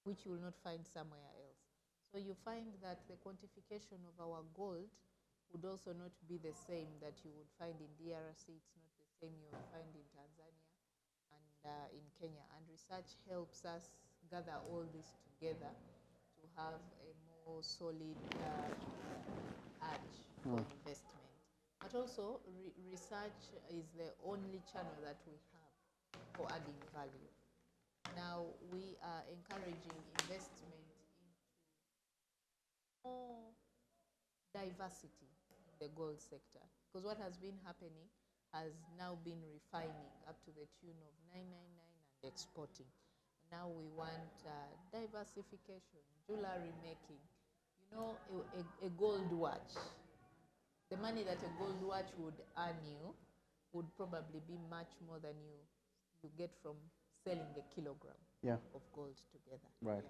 which you will not find somewhere else. So you find that the quantification of our gold would also not be the same that you would find in DRC. It's not the same you will find in Tanzania and in Kenya. And research helps us gather all this together to have a more solid edge for investment. But also, research is the only channel that we have for adding value. Now, we are encouraging investment into more diversity in the gold sector, because what has been happening has now been refining up to the tune of 999 and exporting. Now we want diversification, jewelry making. You know, a gold watch, the money that a gold watch would earn you would probably be much more than you get from selling a kilogram of gold together. Right.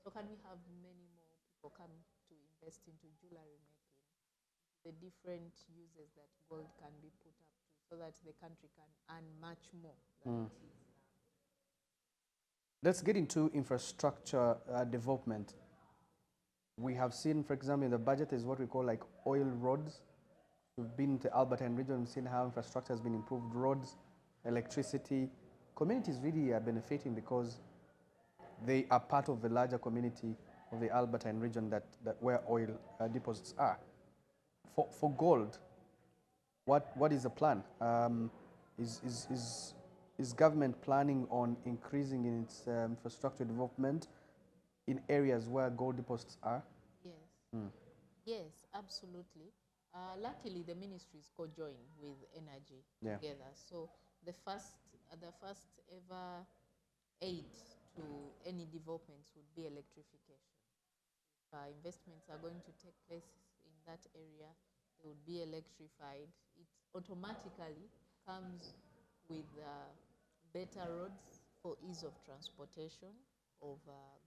So can we have many more people come to invest into jewelry making, the different uses that gold can be put up to, so that the country can earn much more than it is now? Let's get into infrastructure development. We have seen, for example, in the budget is what we call like oil roads. We've been to Albertine region, we've seen how infrastructure has been improved, roads, electricity. Communities really are benefiting because they are part of the larger community of the Albertine region that where oil deposits are. For gold, what is the plan? Is government planning on increasing in its infrastructure development in areas where gold deposits are? Yes. Yes, absolutely. Luckily, the ministry is co-joined with energy together. So the first ever aid to any developments would be electrification. If investments are going to take place in that area, they would be electrified. It automatically comes with better roads for ease of transportation of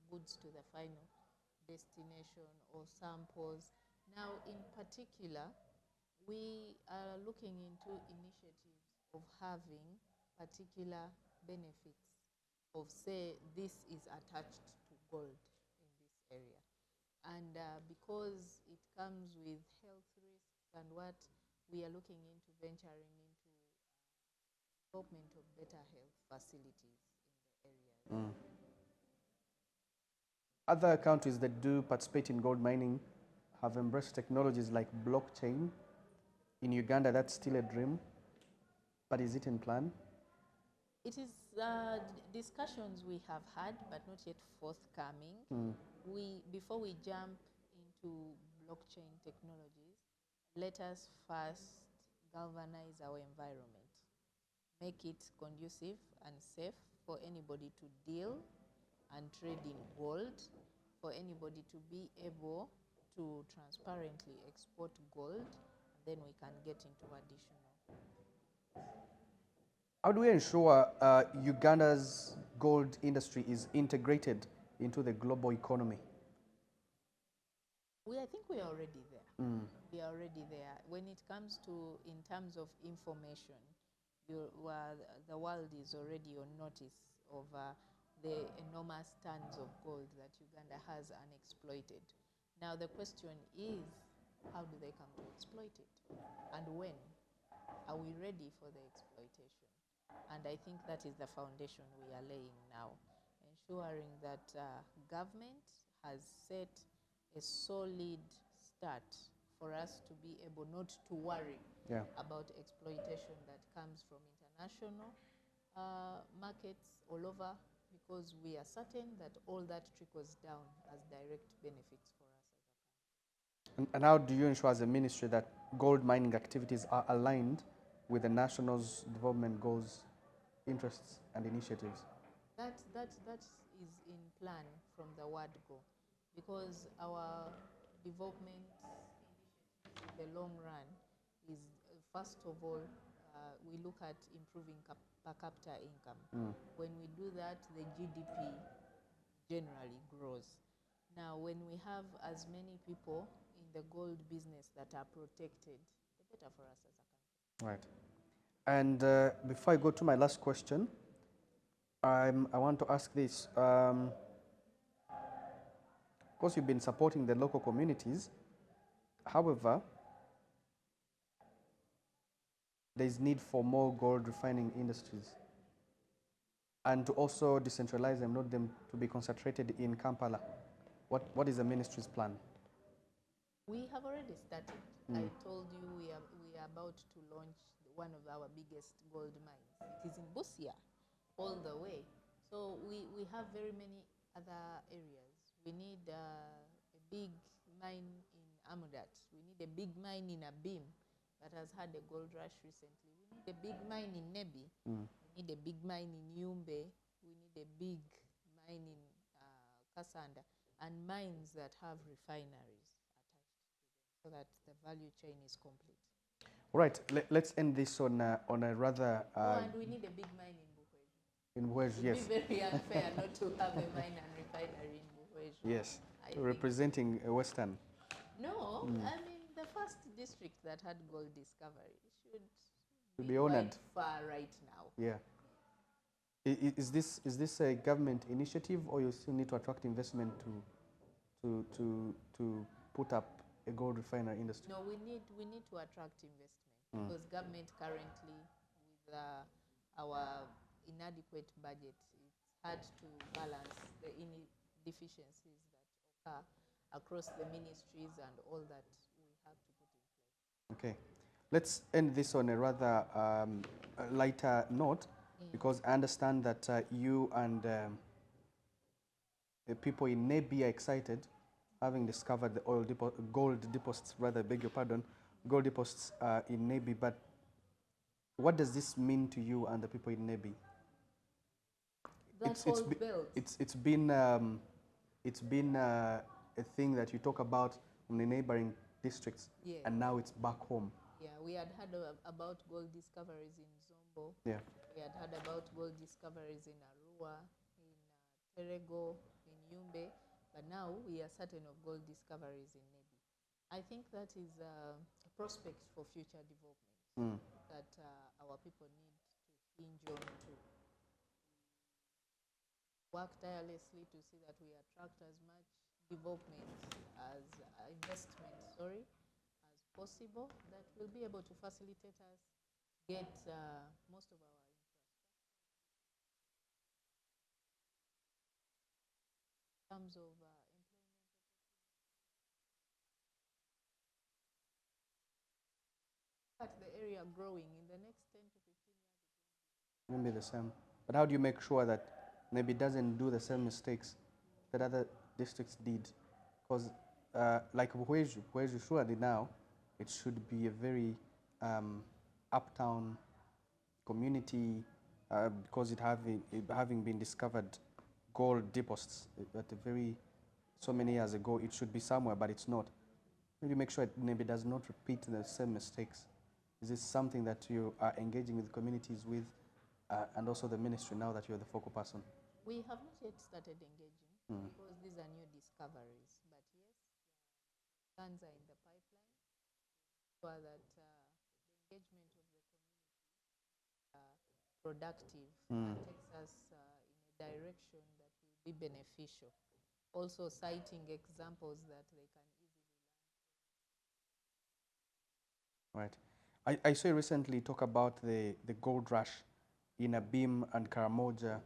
goods to the final destination or samples. Now, in particular, we are looking into initiatives of having particular benefits of, say, this is attached to gold in this area. And because it comes with health risks and what, we are looking into venturing into development of better health facilities in the area. Other countries that do participate in gold mining have embraced technologies like blockchain. In Uganda, that's still a dream, but is it in plan? It is discussions we have had, but not yet forthcoming. Before we jump into blockchain technologies, let us first galvanize our environment, make it conducive and safe for anybody to deal and trade in gold, for anybody to be able to transparently export gold, and then we can get into additional. How do we ensure Uganda's gold industry is integrated into the global economy? I think we are already there. We are already there. When it comes to, in terms of information, the world is already on notice of the enormous tons of gold that Uganda has unexploited. Now the question is, how do they come to exploit it? And when? Are we ready for the exploitation? And I think that is the foundation we are laying now, ensuring that government has set a solid start for us to be able not to worry about exploitation that comes from international markets all over, because we are certain that all that trickles down as direct benefits for us as a country. And how do you ensure as a ministry that gold mining activities are aligned with the national's development goals, interests and initiatives? That is in plan from the word go, because our development in the long run is, first of all, we look at improving per capita income. When we do that, the GDP generally grows. Now, when we have as many people in the gold business that are protected, the better for us as a country. Right. And before I go to my last question, I want to ask this. Of course, you've been supporting the local communities. However, there is need for more gold refining industries and to also decentralize them, not them to be concentrated in Kampala. What is the ministry's plan? We have already started. I told you we are about to launch one of our biggest gold mines. It is in Busia, all the way. So we have very many other areas. We need a big mine in Amudat. We need a big mine in Abim that has had a gold rush recently. We need a big mine in Nebi. We need a big mine in Yumbe. We need a big mine in Kasanda, and mines that have refineries attached to them so that the value chain is complete. All right, let's end this on a rather... and we need a big mine in Buhweju. In Buhweju, yes. It would be very unfair not to have a mine and refinery in Buhweju. Yes, representing Western. No, I mean, the first district that had gold discovery should be honored. Quite far right now. Yeah. Is this a government initiative, or you still need to attract investment to put up a gold refinery industry? No, we need to attract investment because government currently, with our inadequate budget, it's hard to balance the deficiencies that occur across the ministries and all that we have to put in place. Okay, let's end this on a rather lighter note, because I understand that you and the people in Nebi are excited, having discovered the gold deposits, rather, beg your pardon, gold deposits in Nebi. But what does this mean to you and the people in Nebi? It's been a thing that you talk about in the neighboring districts, and now it's back home. Yeah, we had heard about gold discoveries in Zombo. Yeah. We had heard about gold discoveries in Arua, in Terego, in Yumbe, but now we are certain of gold discoveries in Nebi. I think that is a prospect for future development that our people need to hinge on, to work tirelessly to see that we attract as much development as investment, as possible, that will be able to facilitate us get most of our in terms of employment. At the area growing in the next 10 to 15 years. It won't be the same. But how do you make sure that maybe it doesn't do the same mistakes that other districts did? Because like Buhweju surely now, it should be a very uptown community, because it having been discovered gold deposits at a very so many years ago, it should be somewhere, but it's not. Maybe make sure it maybe does not repeat the same mistakes. Is this something that you are engaging with communities with, and also the ministry now that you're the focal person? We have not yet started engaging because these are new discoveries. But yes, plans are in the pipeline so that the engagement of the community productive and takes us in a direction that will be beneficial. Also citing examples that they can easily Right. I saw you recently talk about the gold rush in Abim and Karamoja.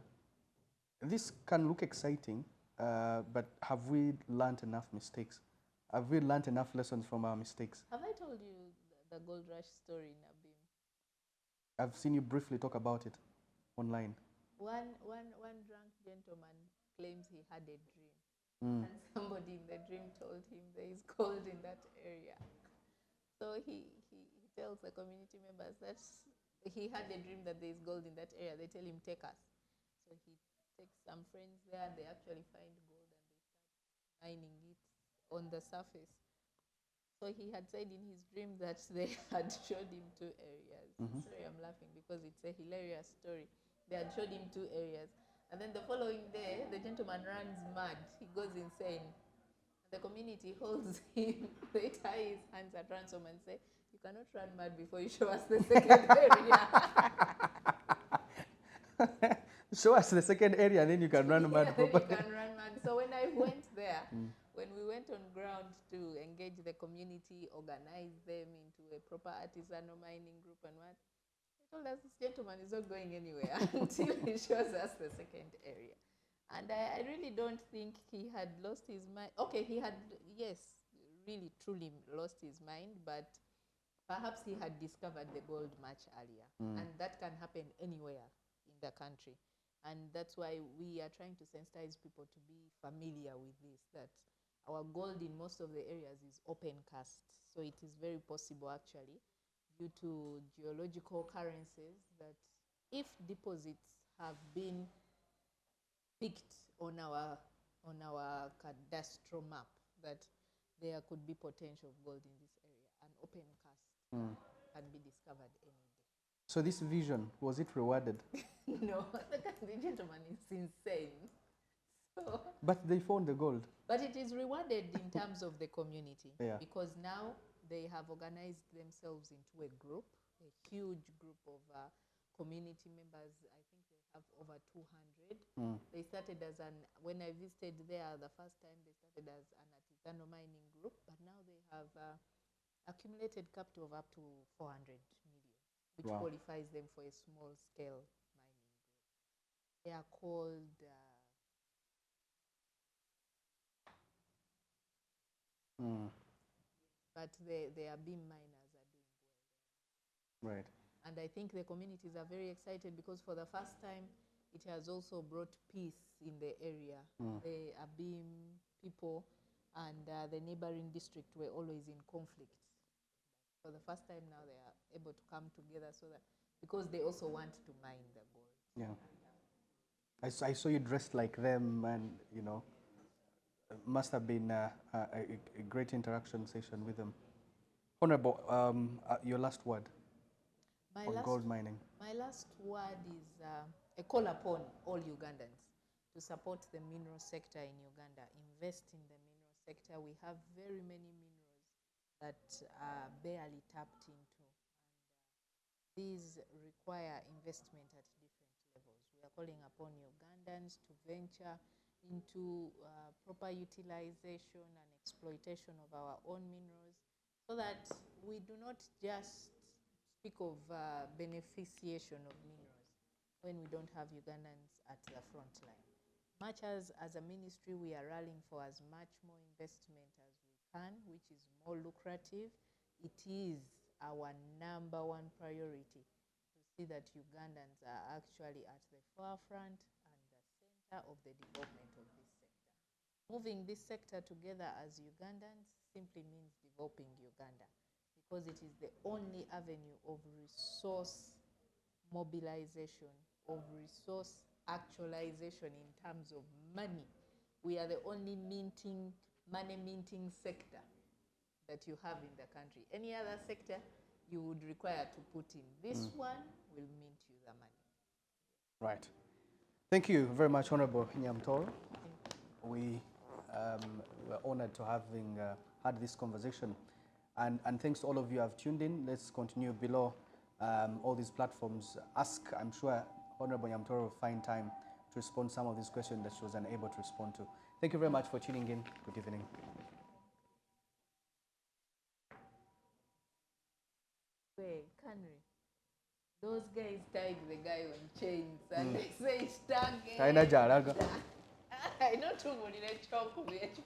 This can look exciting, but have we learned enough mistakes? Have we learned enough lessons from our mistakes? Have I told you the gold rush story in Abim? I've seen you briefly talk about it online. One drunk gentleman claims he had a dream, and somebody in the dream told him there is gold in that area. So he tells the community members that he had a dream that there is gold in that area. They tell him, take us. So he takes some friends there, and they actually find gold, and they start mining it on the surface. So he had said in his dream that they had showed him two areas. Sorry, I'm laughing because it's a hilarious story. They had showed him two areas. And then the following day, the gentleman runs mad. He goes insane. The community holds him. They tie his hands at ransom and say, you cannot run mad before you show us the second area. Show us the second area, and then you can run mad. Then you can run mad. So when I went there, when we went on ground to engage the community, organize them into a proper artisanal mining group and what, they told us this gentleman is not going anywhere until he shows us the second area. And I really don't think he had lost his mind. Okay, he had, yes, really, truly lost his mind, but perhaps he had discovered the gold much earlier. And that can happen anywhere in the country. And that's why we are trying to sensitize people to be familiar with this, that our gold in most of the areas is open cast. So it is very possible, actually, due to geological occurrences, that if deposits have been picked on our cadastral map, that there could be potential of gold in this area. An open cast can be discovered any day. So this vision, was it rewarded? No, the gentleman is insane. So, But they found the gold. but it is rewarded in terms of the community, Yeah. because now they have organized themselves into a group, a huge group of community members. I think they have over 200. They started as when I visited there the first time, they started as an artisanal mining group, but now they have accumulated capital of up to 400 million, which qualifies them for a small scale mining group. They are called but they are beam miners are doing well. Right. And I think the communities are very excited because for the first time, it has also brought peace in the area. The Abim people and the neighboring district were always in conflict. For the first time now, they are able to come together so that, because they also want to mine the gold. Yeah. I saw you dressed like them, and must have been a great interaction session with them. Honorable, your last word on gold mining. My last word is a call upon all Ugandans to support the mineral sector in Uganda. Invest in the mineral sector. We have very many minerals that are barely tapped into. And these require investment at different levels. We are calling upon Ugandans to venture into proper utilization and exploitation of our own minerals, so that we do not just speak of beneficiation of minerals when we don't have Ugandans at the front line. Much as a ministry, we are rallying for as much more investment as we can, which is more lucrative. It is our number one priority to see that Ugandans are actually at the forefront and the center of the development of this sector. Moving this sector together as Ugandans simply means developing Uganda. because it is the only avenue of resource mobilization, of resource actualization in terms of money. We are the only money minting sector that you have in the country. Any other sector you would require to put in. This one will mint you the money. Right. Thank you very much, Honorable Nyamtoro. We were honored to having had this conversation. And thanks to all of you who have tuned in. Let's continue below all these platforms. I'm sure Honorable Nyamtoro will find time to respond to some of these questions that she was unable to respond to. Thank you very much for tuning in. Good evening. Wait, Canary. Those guys tied the guy on chains and they say stag. I know to chocolate.